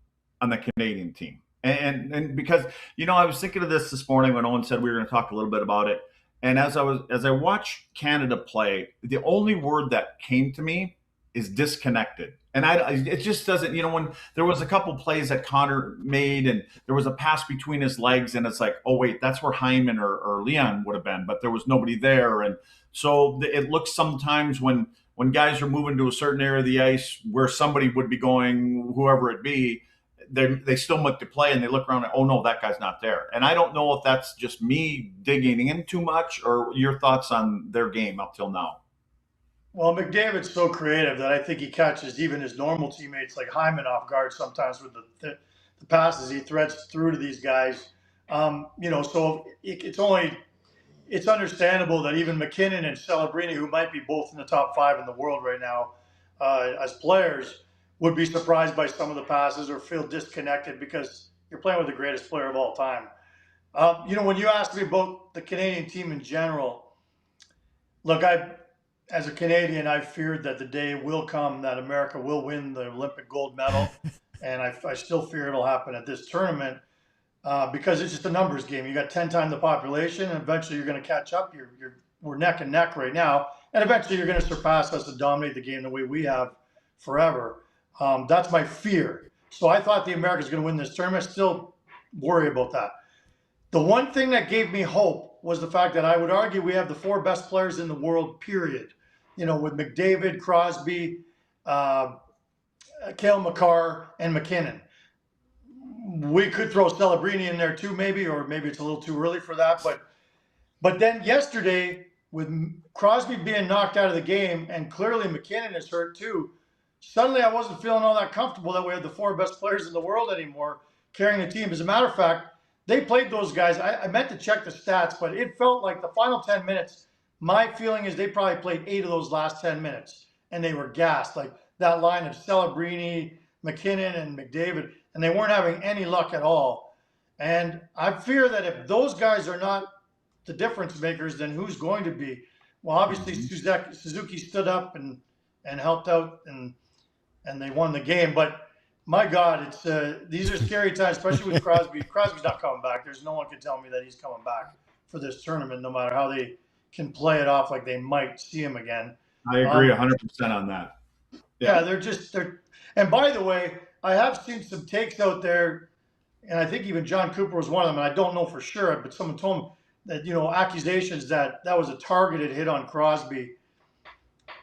the Canadian team? And because, I was thinking of this morning when Owen said we were going to talk a little bit about it. And as I watched Canada play, the only word that came to me is disconnected. And it just doesn't, when there was a couple plays that Connor made and there was a pass between his legs and it's like, oh, wait, that's where Hyman or Leon would have been, but there was nobody there. And so it looks sometimes when guys are moving to a certain area of the ice where somebody would be going, whoever it be, they still make the play and they look around and, oh, no, that guy's not there. And I don't know if that's just me digging in too much or your thoughts on their game up till now. Well, McDavid's so creative that I think he catches even his normal teammates like Hyman off guard sometimes with the passes he threads through to these guys. So it's understandable that even McKinnon and Celebrini, who might be both in the top 5 in the world right now as players, would be surprised by some of the passes or feel disconnected because you're playing with the greatest player of all time. When you asked me about the Canadian team in general, look, as a Canadian, I feared that the day will come that America will win the Olympic gold medal, and I still fear it'll happen at this tournament because it's just a numbers game. You got 10 times the population, and eventually you're going to catch up. We're neck and neck right now, and eventually you're going to surpass us and dominate the game the way we have forever. That's my fear. So I thought the Americans were going to win this tournament. Still worry about that. The one thing that gave me hope was the fact that I would argue we have the 4 best players in the world, period. You know, with McDavid, Crosby, Cale Makar, and McKinnon. We could throw Celebrini in there too, maybe, or maybe it's a little too early for that. But then yesterday, with Crosby being knocked out of the game, and clearly McKinnon is hurt too, suddenly I wasn't feeling all that comfortable that we had the 4 best players in the world anymore carrying the team. As a matter of fact, they played those guys. I meant to check the stats, but it felt like the final 10 minutes, my feeling is they probably played 8 of those last 10 minutes, and they were gassed. Like that line of Celebrini, McKinnon, and McDavid, and they weren't having any luck at all. And I fear that if those guys are not the difference makers, then who's going to be? Well, obviously Suzuki stood up and helped out, and they won the game. But my God, it's these are scary times, especially with Crosby. Crosby's not coming back. There's no one can tell me that he's coming back for this tournament, no matter how they can play it off like they might see him again. I agree 100% on that. Yeah, they're. And by the way, I have seen some takes out there, and I think even John Cooper was one of them, and I don't know for sure, but someone told me that, you know, accusations that was a targeted hit on Crosby.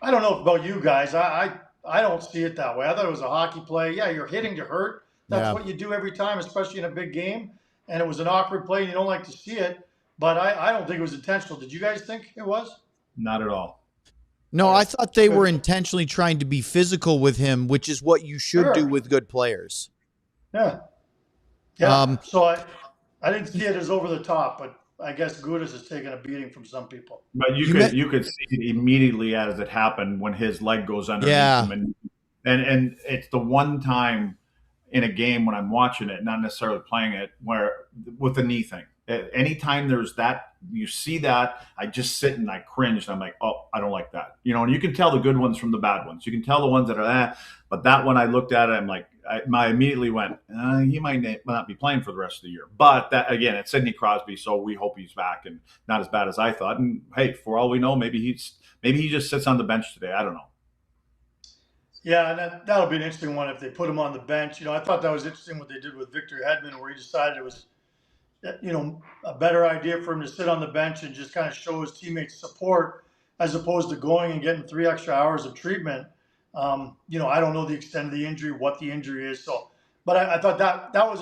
I don't know about you guys. I don't see it that way. I thought it was a hockey play. Yeah, you're hitting to hurt. That's what you do every time, especially in a big game. And it was an awkward play, and you don't like to see it. But I don't think it was intentional. Did you guys think it was? Not at all. No, I thought they were intentionally trying to be physical with him, which is what you should do with good players. Yeah. Yeah. So I didn't see it as over the top, but I guess Gudas has taken a beating from some people. But you could see it immediately as it happened when his leg goes underneath him, and it's the one time in a game when I'm watching it, not necessarily playing it, where with the knee thing. Anytime there's that, you see that, I just sit and I cringe. And I'm like, oh, I don't like that. You know, and you can tell the good ones from the bad ones. You can tell the ones that are but that one I looked at it, I'm like, I immediately went, he might not be playing for the rest of the year. But that, again, it's Sidney Crosby, so we hope he's back and not as bad as I thought. And hey, for all we know, maybe he just sits on the bench today. I don't know. Yeah, and that'll be an interesting one if they put him on the bench. You know, I thought that was interesting what they did with Victor Hedman, where he decided it was, you know, a better idea for him to sit on the bench and just kind of show his teammates support as opposed to going and getting 3 extra hours of treatment. You know, I don't know the extent of the injury, what the injury is. So, but I thought that was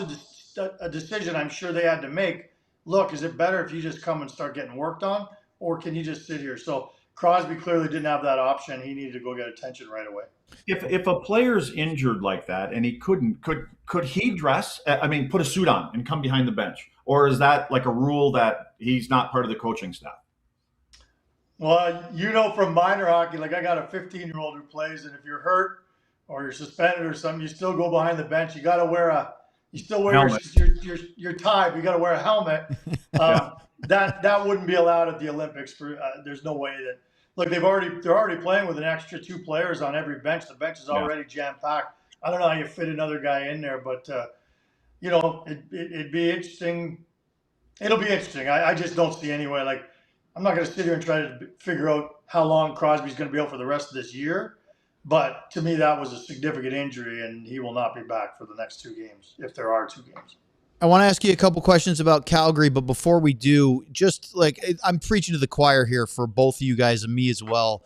a decision I'm sure they had to make. Look, is it better if you just come and start getting worked on, or can you just sit here? So Crosby clearly didn't have that option. He needed to go get attention right away. If a player's injured like that and he couldn't, could he dress? I mean, put a suit on and come behind the bench, or is that like a rule that he's not part of the coaching staff? Well, you know, from minor hockey, like I got a 15-year-old who plays, and if you're hurt or you're suspended or something, you still go behind the bench. You got to wear your tie, but you got to wear a helmet. That wouldn't be allowed at the Olympics. There's no way that. Look, they're already playing with an extra 2 players on every bench. The bench is already jam-packed. I don't know how you fit another guy in there, but you know, it'd be interesting. It'll be interesting. I just don't see any way. Like, I'm not going to sit here and try to figure out how long Crosby's going to be out for the rest of this year. But to me, that was a significant injury, and he will not be back for the next 2 games, if there are 2 games. I want to ask you a couple questions about Calgary, but before we do, just like I'm preaching to the choir here for both of you guys and me as well.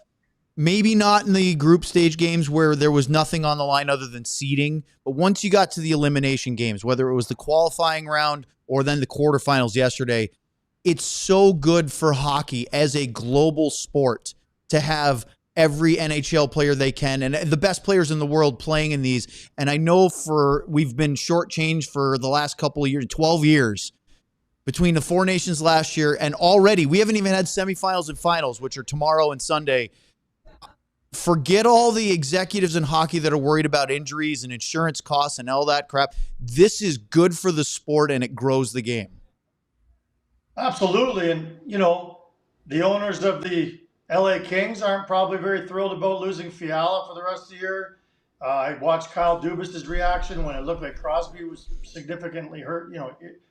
Maybe not in the group stage games where there was nothing on the line other than seeding, but once you got to the elimination games, whether it was the qualifying round or then the quarterfinals yesterday, it's so good for hockey as a global sport to have every NHL player they can and the best players in the world playing in these. And I know we've been shortchanged for the last couple of years, 12 years between the 4 nations last year. And already we haven't even had semifinals and finals, which are tomorrow and Sunday. Forget all the executives in hockey that are worried about injuries and insurance costs and all that crap. This is good for the sport and it grows the game. Absolutely. And, you know, the owners of the LA Kings aren't probably very thrilled about losing Fiala for the rest of the year. I watched Kyle Dubas's reaction when it looked like Crosby was significantly hurt,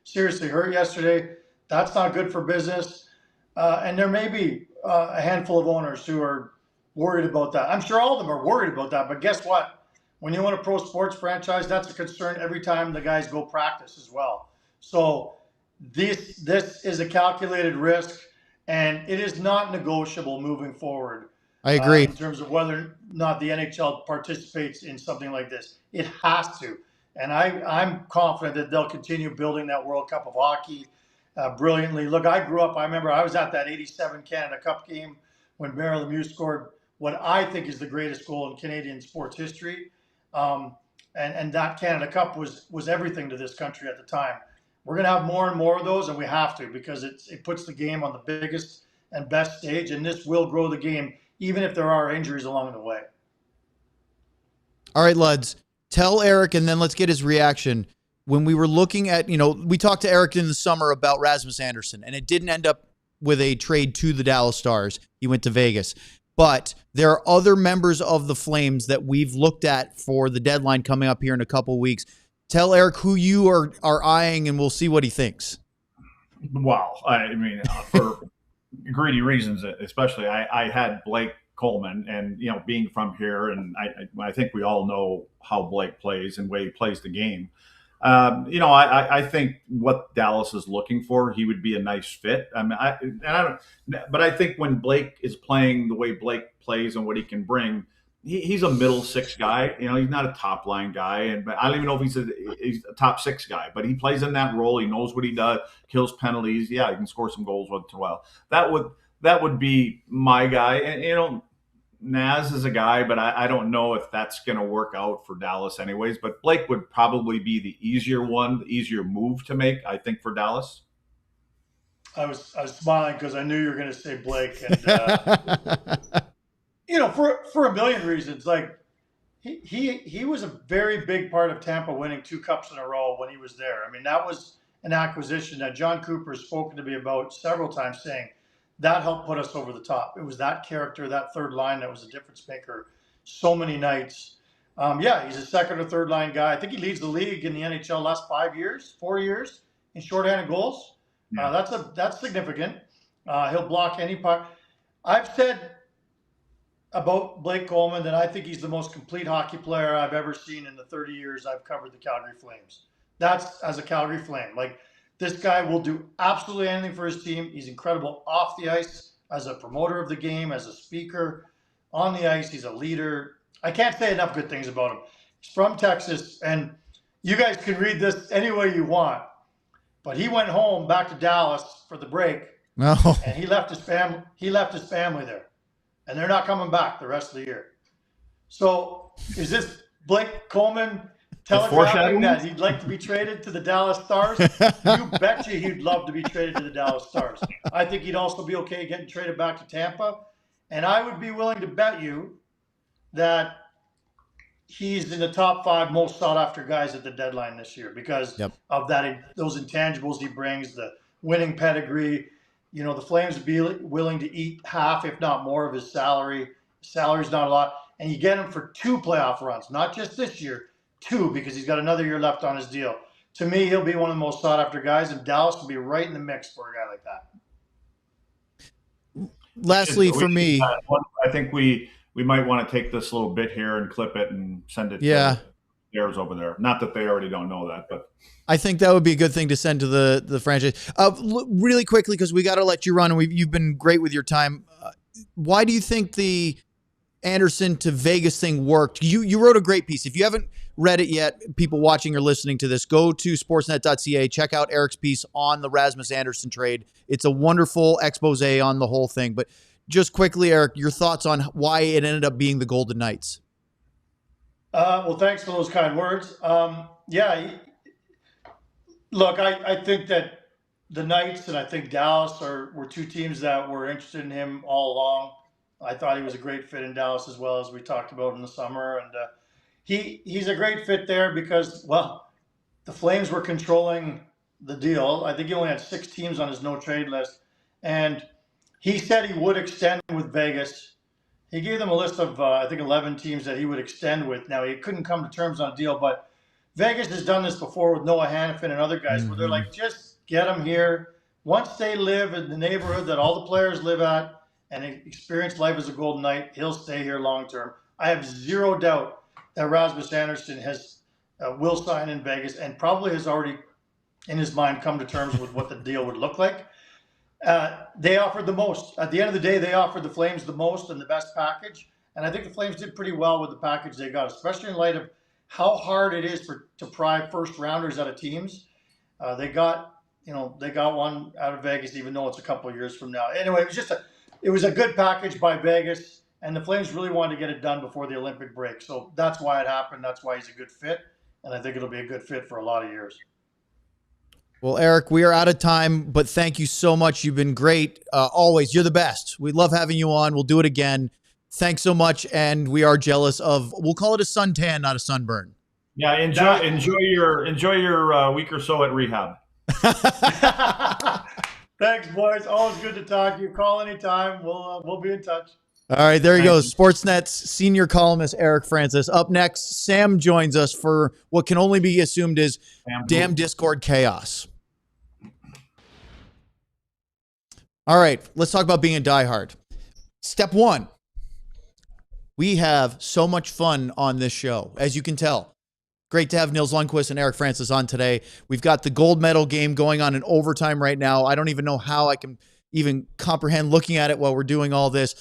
seriously hurt yesterday. That's not good for business. And there may be a handful of owners who are worried about that. I'm sure all of them are worried about that. But guess what? When you own a pro sports franchise, that's a concern every time the guys go practice as well. So this is a calculated risk, and it is not negotiable moving forward. I agree. In terms of whether or not the NHL participates in something like this. It has to. And I'm confident that they'll continue building that World Cup of Hockey brilliantly. Look, I grew up, I remember I was at that 87 Canada Cup game when Mario Lemieux scored what I think is the greatest goal in Canadian sports history. And that Canada Cup was everything to this country at the time. We're going to have more and more of those, and we have to, because it puts the game on the biggest and best stage, and this will grow the game, even if there are injuries along the way. All right, Luds, tell Eric, and then let's get his reaction. When we were looking at, we talked to Eric in the summer about Rasmus Andersson, and it didn't end up with a trade to the Dallas Stars. He went to Vegas. But there are other members of the Flames that we've looked at for the deadline coming up here in a couple of weeks. Tell Eric who you are eyeing, and we'll see what he thinks. Well, I mean, for greedy reasons, especially, I had Blake Coleman, and being from here, and I think we all know how Blake plays and the way he plays the game. I think what Dallas is looking for, he would be a nice fit. I mean, but I think when Blake is playing the way Blake plays and what he can bring, he's a middle six guy. He's not a top line guy, but I don't even know if he's a top six guy. But he plays in that role. He knows what he does. Kills penalties. Yeah, he can score some goals once in a while. That would be my guy. And Naz is a guy, but I don't know if that's going to work out for Dallas anyways. But Blake would probably be the easier move to make, I think, for Dallas. I was smiling because I knew you were going to say Blake, and for a million reasons. Like he was a very big part of Tampa winning 2 cups in a row when he was there. I mean, that was an acquisition that John Cooper has spoken to me about several times, saying that helped put us over the top. It was that character, that third line, that was a difference maker so many nights. He's a second or third line guy. I think he leads the league in the NHL last 4 years in shorthanded goals. Yeah. That's significant. He'll block any puck. I've said about Blake Coleman that I think he's the most complete hockey player I've ever seen in the 30 years I've covered the Calgary Flames. That's as a Calgary Flame. Like, this guy will do absolutely anything for his team. He's incredible off the ice as a promoter of the game, as a speaker. On the ice, he's a leader. I can't say enough good things about him. He's from Texas, and you guys can read this any way you want. But he went home back to Dallas for the break, and he left his family. He left his family there, and they're not coming back the rest of the year. So, is this Blake Coleman telegraphing that he'd like to be traded to the Dallas Stars? You betcha he'd love to be traded to the Dallas Stars. I think he'd also be okay getting traded back to Tampa. And I would be willing to bet you that he's in the top 5 most sought after guys at the deadline this year because of those intangibles he brings, the winning pedigree. The Flames would be willing to eat half, if not more, of his salary. Salary's not a lot. And you get him for 2 playoff runs, not just this year, 2, because he's got another year left on his deal. To me, he'll be one of the most sought after guys, and Dallas will be right in the mix for a guy like that. Lastly, for me, I think we might want to take this little bit here and clip it and send it to theirs over there. Not that they already don't know that, but I think that would be a good thing to send to the franchise. Really quickly, because we got to let you run, and you've been great with your time. Why do you think the Andersson to Vegas thing worked? You wrote a great piece. If you haven't read it yet, people watching or listening to this, go to sportsnet.ca, check out Eric's piece on the Rasmus Andersson trade. It's a wonderful expose on the whole thing. But just quickly, Eric, your thoughts on why it ended up being the Golden Knights. Well, thanks for those kind words. Look, I think that the Knights and I think Dallas were 2 teams that were interested in him all along. I thought he was a great fit in Dallas as well, as we talked about in the summer. And he's a great fit there because, well, the Flames were controlling the deal. I think he only had 6 teams on his no-trade list. And he said he would extend with Vegas. He gave them a list of, I think, 11 teams that he would extend with. Now, he couldn't come to terms on a deal, but Vegas has done this before with Noah Hannafin and other guys where they're like, just get them here. Once they live in the neighborhood that all the players live at and experience life as a Golden Knight, he'll stay here long term. I have zero doubt that Rasmus Andersson will sign in Vegas and probably has already, in his mind, come to terms with what the deal would look like. They offered the most. At the end of the day, they offered the Flames the most and the best package. And I think the Flames did pretty well with the package they got, especially in light of how hard it is to pry first rounders out of teams. They got one out of Vegas, even though it's a couple of years from now. Anyway, it was a good package by Vegas, and the Flames really wanted to get it done before the Olympic break. So that's why it happened. That's why he's a good fit, and I think it'll be a good fit for a lot of years. Well, Eric, we are out of time, but thank you so much. You've been great. Always. You're the best. We love having you on. We'll do it again. Thanks so much. And we are jealous of, we'll call it a suntan, not a sunburn. Yeah. Enjoy your week or so at rehab. Thanks, boys. Always good to talk to you. Call anytime. We'll be in touch. All right, there he goes. Sportsnet's senior columnist, Eric Francis. Up next, Sam joins us for what can only be assumed is damn Discord chaos. All right, let's talk about being a diehard. Step one, we have so much fun on this show, as you can tell. Great to have Nils Lundkvist and Eric Francis on today. We've got the gold medal game going on in overtime right now. I don't even know how I can even comprehend looking at it while we're doing all this.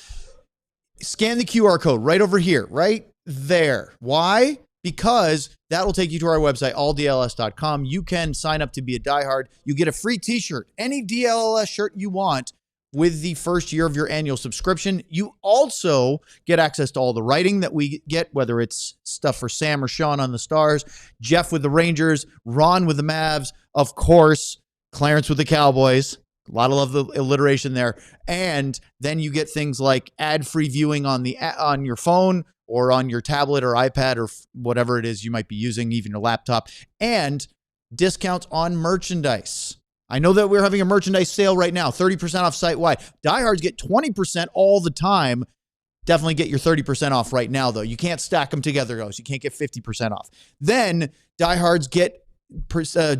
Scan the QR code right over here, right there. Why? Because that will take you to our website, alldls.com. You can sign up to be a diehard. You get a free t-shirt, any DLS shirt you want with the first year of your annual subscription. You also get access to all the writing that we get, whether it's stuff for Sam or Sean on the Stars, Jeff with the Rangers, Ron with the Mavs, of course, Clarence with the Cowboys. A lot of love the alliteration there. And then you get things like ad-free viewing on your phone or on your tablet or iPad or whatever it is you might be using, even your laptop, and discounts on merchandise. I know that we're having a merchandise sale right now, 30% off site-wide. Diehards get 20% all the time. Definitely get your 30% off right now, though. You can't stack them together, guys. You can't get 50% off. Then diehards get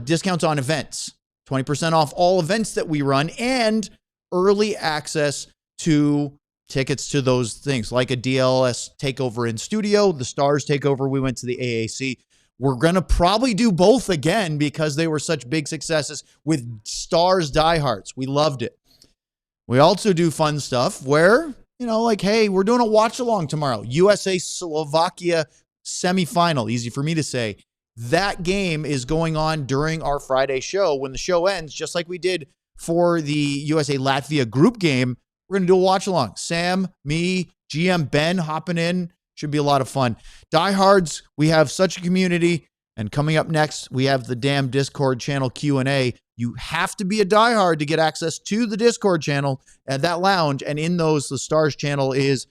discounts on events. 20% off all events that we run and early access to tickets to those things like a DLS takeover in studio, the Stars takeover. We went to the AAC. We're going to probably do both again because they were such big successes with Stars diehards. We loved it. We also do fun stuff where, like, hey, we're doing a watch along tomorrow. USA-Slovakia semifinal. Easy for me to say. That game is going on during our Friday show. When the show ends, just like we did for the USA-Latvia group game, we're going to do a watch-along. Sam, me, GM Ben hopping in. Should be a lot of fun. Diehards, we have such a community. And coming up next, we have the damn Discord channel Q&A. You have to be a diehard to get access to the Discord channel and that lounge. And in those, the Stars channel it's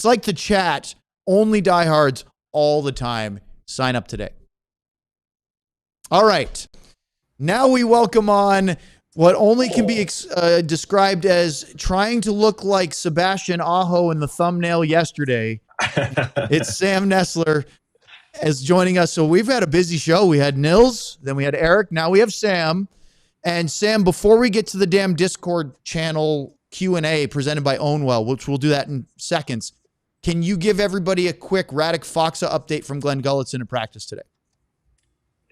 like the chat, only diehards all the time. Sign up today. All right. Now we welcome on what only can be described as trying to look like Sebastian Aho in the thumbnail yesterday. It's Sam Nessler as joining us. So we've had a busy show. We had Nils, then we had Eric. Now we have Sam. And Sam, before we get to the damn Discord channel Q&A presented by Ownwell, which we'll do that in seconds, can you give everybody a quick Radek Faksa update from Glenn Gulletson in practice today?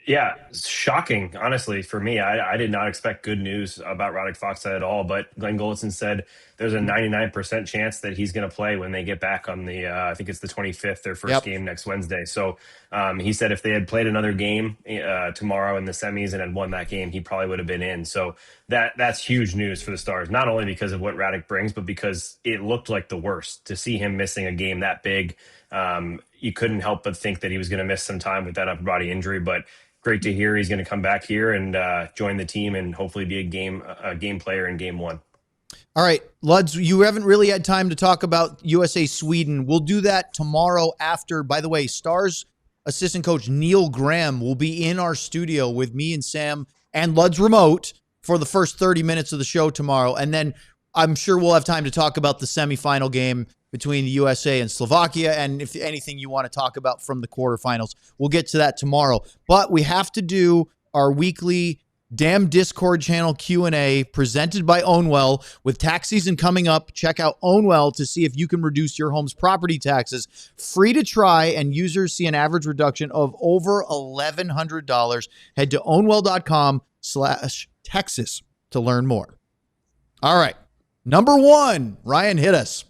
Yeah, shocking, honestly, for me. I did not expect good news about Radek Faksa at all, but Glenn Gulletson said there's a 99% chance that he's going to play when they get back on the, I think it's the 25th, their first game next Wednesday. So he said if they had played another game tomorrow in the semis and had won that game, he probably would have been in. So that's huge news for the Stars, not only because of what Radek brings, but because it looked like the worst. To see him missing a game that big, you couldn't help but think that he was going to miss some time with that upper body injury, but great to hear he's going to come back here and join the team and hopefully be a game player in game one. All right, Luds, you haven't really had time to talk about USA Sweden. We'll do that tomorrow after. By the way, Stars assistant coach Neil Graham will be in our studio with me and Sam and Luds remote for the first 30 minutes of the show tomorrow. And then I'm sure we'll have time to talk about the semifinal game between the USA and Slovakia. And if anything you want to talk about from the quarterfinals, we'll get to that tomorrow. But we have to do our weekly damn Discord channel Q&A presented by Ownwell. With tax season coming up, check out Ownwell to see if you can reduce your home's property taxes. Free to try, and users see an average reduction of over $1,100. Head to ownwell.com/Texas to learn more. All right. Number 1, Ryan, hit us.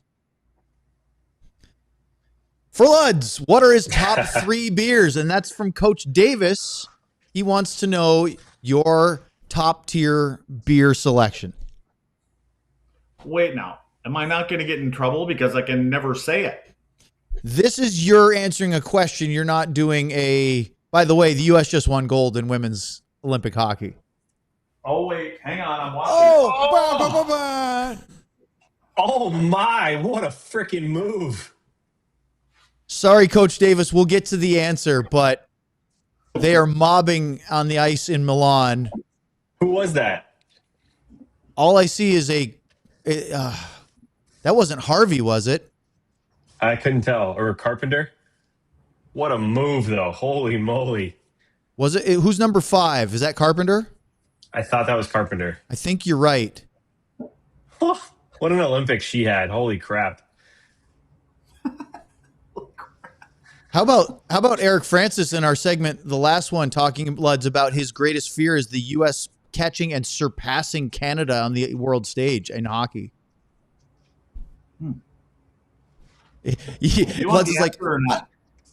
For Luds, what are his top 3 beers? And that's from Coach Davis. He wants to know your top tier beer selection. Wait now. Am I not going to get in trouble because I can never say it? This is your answering a question. You're not doing a... By the way, the U.S. just won gold in women's Olympic hockey. Oh, wait. Hang on. I'm watching. Oh my, what a freaking move. Sorry, Coach Davis. We'll get to the answer, but they are mobbing on the ice in Milan. Who was that? All I see is that wasn't Harvey, was it? I couldn't tell. Or Carpenter? What a move, though. Holy moly. Was it? Who's number 5? Is that Carpenter? I thought that was Carpenter. I think you're right. What an Olympics she had. Holy crap. How about Eric Francis in our segment, the last one, talking Luds about his greatest fear is the U.S. catching and surpassing Canada on the world stage in hockey. Luds is like,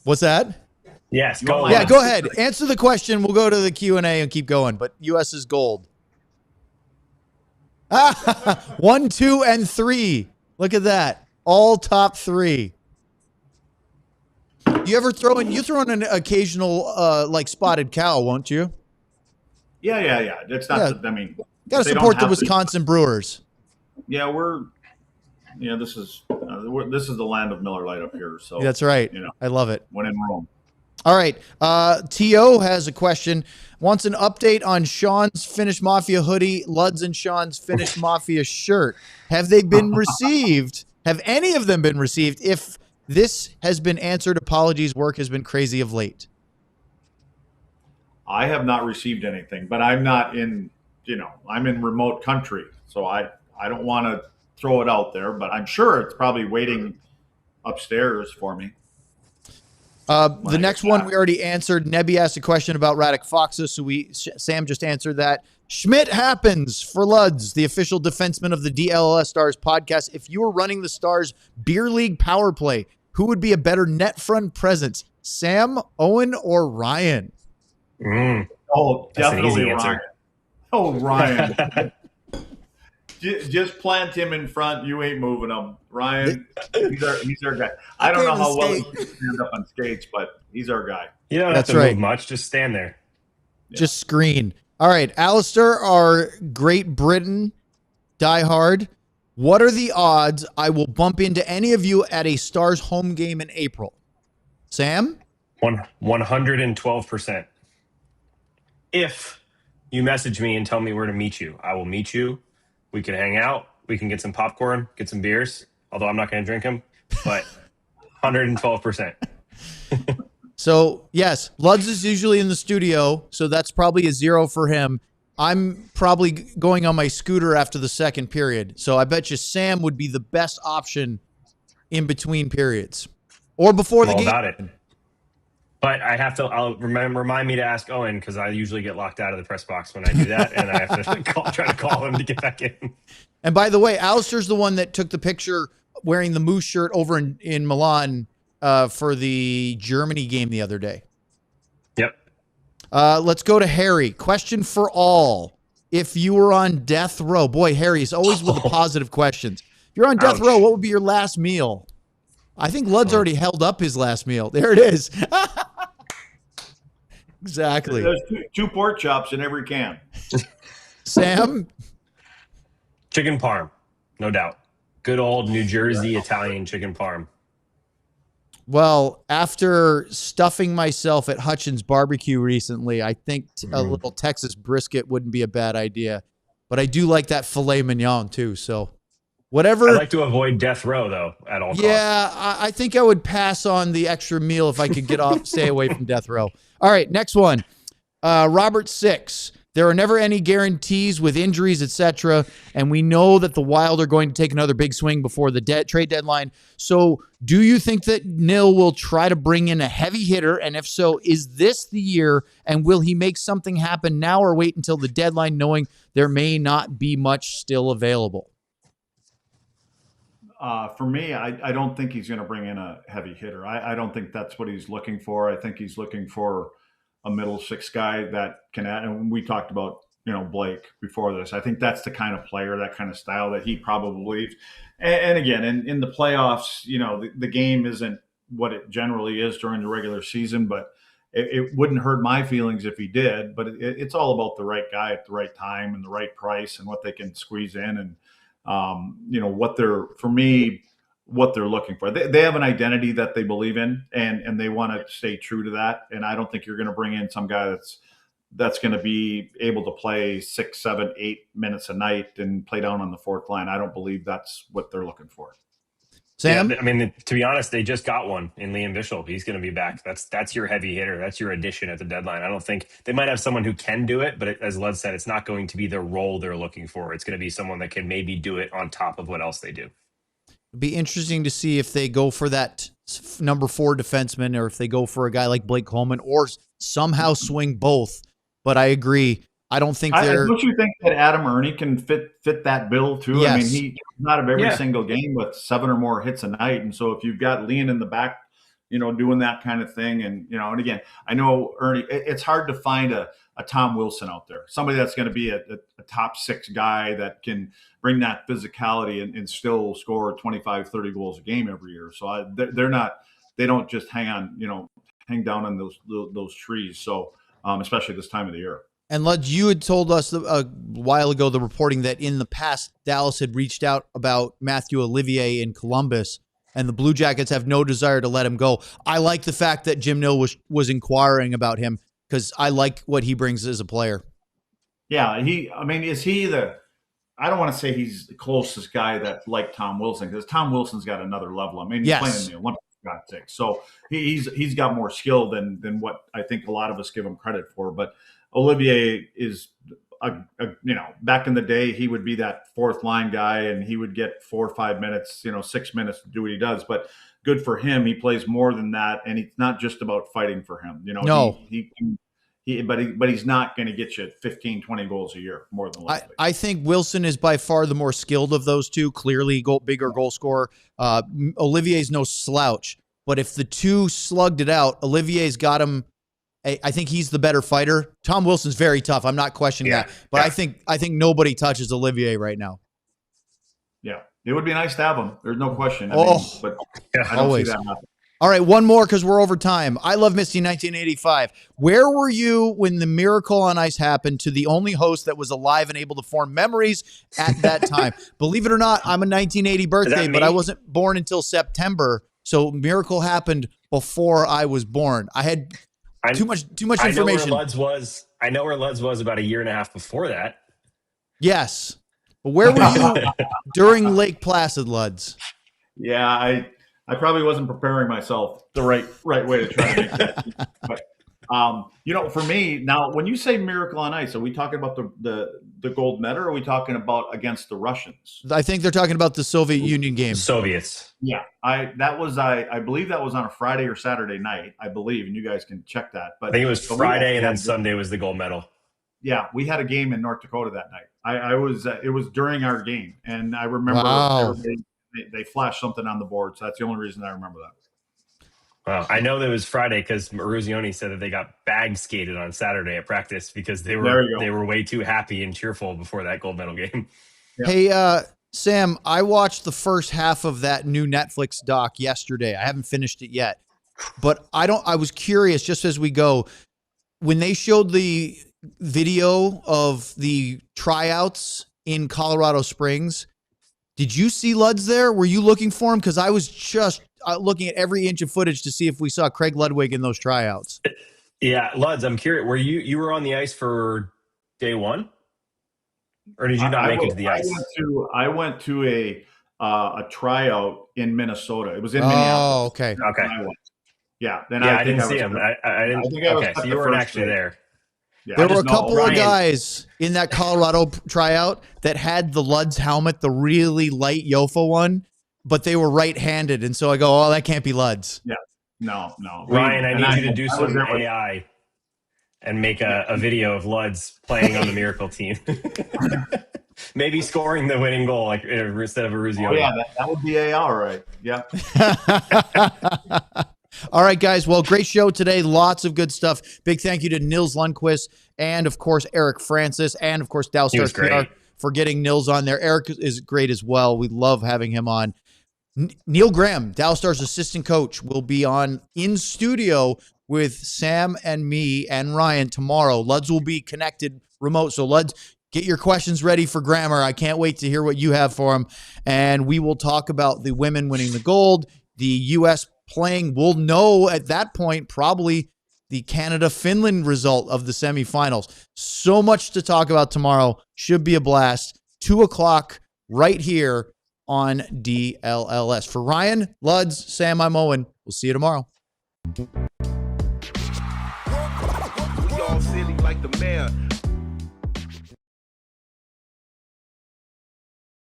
what's that? Yes, go. Yeah, go ahead. Answer the question. We'll go to the Q&A and keep going. But U.S. is gold. 1, 2, and 3. Look at that. All top 3. You ever throw in an occasional like spotted cow, won't you? Yeah. It's not. I mean, got to support the Wisconsin Brewers. Yeah, this is the land of Miller Lite up here. So That's right. I love it. When in Rome. All right. T.O. has a question. Wants an update on Sean's Finnish Mafia hoodie, Luds and Sean's Finnish Mafia shirt. Have they been received? Have any of them been received? If this has been answered, apologies. Work has been crazy of late. I have not received anything, but I'm not in, I'm in remote country. So I don't want to throw it out there, but I'm sure it's probably waiting upstairs for me. The next one we already answered. Nebby asked a question about Radek Faksa, so Sam just answered that. Schmidt happens for Luds, the official defenseman of the DLS Stars podcast. If you were running the Stars Beer League power play, who would be a better net front presence, Sam, Owen, or Ryan? Oh, definitely Ryan. Answer. Oh, Ryan. Just plant him in front. You ain't moving him. Ryan, he's our guy. I don't know how well he can stand up on skates, but he's our guy. You don't have to move much. Just stand there. Yeah. Just screen. All right, Alistair, our Great Britain diehard. What are the odds I will bump into any of you at a Stars home game in April? Sam? 112%. If you message me and tell me where to meet you, I will meet you. We can hang out. We can get some popcorn, get some beers, although I'm not going to drink them, but 112%. So, yes, Luds is usually in the studio, so that's probably a 0 for him. I'm probably going on my scooter after the second period, so I bet you Sam would be the best option in between periods or before the game. About it. But I'll remind me to ask Owen because I usually get locked out of the press box when I do that, and I have to try to call him to get back in. And by the way, Alistair's the one that took the picture wearing the Moose shirt over in Milan for the Germany game the other day. Yep. Let's go to Harry. Question for all. If you were on death row, boy, Harry's always with the positive questions. If you're on death row, what would be your last meal? I think Lud's already held up his last meal. There it is. Exactly. There's two pork chops in every can. Sam? Chicken parm, no doubt. Good old New Jersey Italian chicken parm. Well, after stuffing myself at Hutchins Barbecue recently, I think a little Texas brisket wouldn't be a bad idea. But I do like that filet mignon too. So Whatever. I like to avoid death row though at all costs. Yeah, I think I would pass on the extra meal if I could get off, stay away from death row. All right, next one. Robert 6. There are never any guarantees with injuries, etc. And we know that the Wild are going to take another big swing before the trade deadline. So do you think that Nil will try to bring in a heavy hitter? And if so, is this the year? And will he make something happen now or wait until the deadline, knowing there may not be much still available? For me, I don't think he's going to bring in a heavy hitter. I don't think that's what he's looking for. I think he's looking for a middle six guy that can add. And we talked about, Blake before this. I think that's the kind of player, that kind of style that he probably believes. And again, in the playoffs, the game isn't what it generally is during the regular season, but it wouldn't hurt my feelings if he did. But it's all about the right guy at the right time and the right price and what they can squeeze in and, what they're looking for. They have an identity that they believe in, and they want to stay true to that. And I don't think you're going to bring in some guy that's going to be able to play 6, 7, 8 minutes a night and play down on the fourth line. I don't believe that's what they're looking for. Sam? Yeah, I mean, to be honest, they just got one in Liam Bishop. He's going to be back. That's your heavy hitter. That's your addition at the deadline. I don't think they might have someone who can do it, but as Lud said, it's not going to be the role they're looking for. It's going to be someone that can maybe do it on top of what else they do. It'd be interesting to see if they go for that number 4 defenseman, or if they go for a guy like Blake Coleman, or somehow swing both. But I agree. I don't think they're. Don't you think that Adam Ernie can fit that bill too? Yes. I mean, he's out of every single game with 7 or more hits a night, and so if you've got Lean in the back, doing that kind of thing, and and again, I know Ernie. It's hard to find a Tom Wilson out there, somebody that's going to be a top 6 guy that can bring that physicality and still score 25, 30 goals a game every year. So they don't just hang down on those trees. So especially this time of the year. And Lud, you had told us a while ago the reporting that in the past Dallas had reached out about Matthew Olivier in Columbus, and the Blue Jackets have no desire to let him go. I like the fact that Jim Nill was inquiring about him, because I like what he brings as a player. Yeah, is he I don't want to say he's the closest guy that like Tom Wilson, because Tom Wilson's got another level. I mean, he's playing in the Olympics, for God's sake. So he's got more skill than what I think a lot of us give him credit for. But Olivier is back in the day, he would be that fourth line guy, and he would get 4 or 5 minutes, 6 minutes to do what he does. But good for him. He plays more than that, and it's not just about fighting for him. No. But he's not going to get you 15, 20 goals a year, more than likely. I think Wilson is by far the more skilled of those two, clearly bigger goal scorer. Olivier's no slouch, but if the two slugged it out, Olivier's got him. I think he's the better fighter. Tom Wilson's very tough. I'm not questioning that, but I think nobody touches Olivier right now. Yeah, it would be nice to have him. There's no question. But I don't see that happen. All right, one more because we're over time. I Love Misty 1985. Where were you when the Miracle on Ice happened to the only host that was alive and able to form memories at that time? Believe it or not, I'm a 1980 birthday, but I wasn't born until September. So Miracle happened before I was born. I had too much information. I know where Luds was about a year and a half before that. Yes. But where were you during Lake Placid, Luds? Yeah, I probably wasn't preparing myself the right way to try to make that. But for me now, when you say Miracle on Ice, are we talking about the gold medal, or are we talking about against the Russians? I think they're talking about the Soviet Union game. Soviets. Yeah, I believe that was on a Friday or Saturday night, I believe, and you guys can check that. But I think it was Friday, and then Sunday was the gold medal. Yeah, we had a game in North Dakota that night. It was during our game, and I remember they flashed something on the board, so that's the only reason I remember that. Well, I know that it was Friday because Maruzioni said that they got bag skated on Saturday at practice because they were way too happy and cheerful before that gold medal game. Yeah. Hey, Sam, I watched the first half of that new Netflix doc yesterday. I haven't finished it yet, but I was curious, just as we go, when they showed the video of the tryouts in Colorado Springs, did you see Luds there? Were you looking for him? Because I was just looking at every inch of footage to see if we saw Craig Ludwig in those tryouts. Yeah, Luds, I'm curious. Were you were on the ice for day one, or did you not make it to the ice? I went to a tryout in Minnesota. It was in Oh, Minneapolis. okay. Okay. Yeah. Then Yeah, I I think didn't I see was him. cut. I didn't. I think I was Okay, cut so the you weren't first actually day. there. Yeah, There I were a just know couple of Ryan- guys in that Colorado tryout that had the Luds helmet, the really light Yofa one, but they were right-handed. And so I go, oh, that can't be Luds. Yeah. No. Ryan, I And need you to do I was some there with- AI and make a video of Luds playing on the Miracle team. Maybe scoring the winning goal like instead of Aruzio. Oh, yeah, that would be AR, right? Yeah. All right, guys. Well, great show today. Lots of good stuff. Big thank you to Nils Lundkvist and, of course, Eric Francis and, of course, He was Dlls great. PR for getting Nils on there. Eric is great as well. We love having him on. Neil Graham, Dlls assistant coach, will be on in studio with Sam and me and Ryan tomorrow. Luds will be connected remote. So, Luds, get your questions ready for Grammar. I can't wait to hear what you have for him. And we will talk about the women winning the gold, the U.S. playing. We'll know at that point probably the Canada-Finland result of the semifinals. So much to talk about tomorrow. Should be a blast. 2 o'clock right here on DLLS. For Ryan, Luds, Sam, I'm Owen. We'll see you tomorrow. We all silly like the mayor.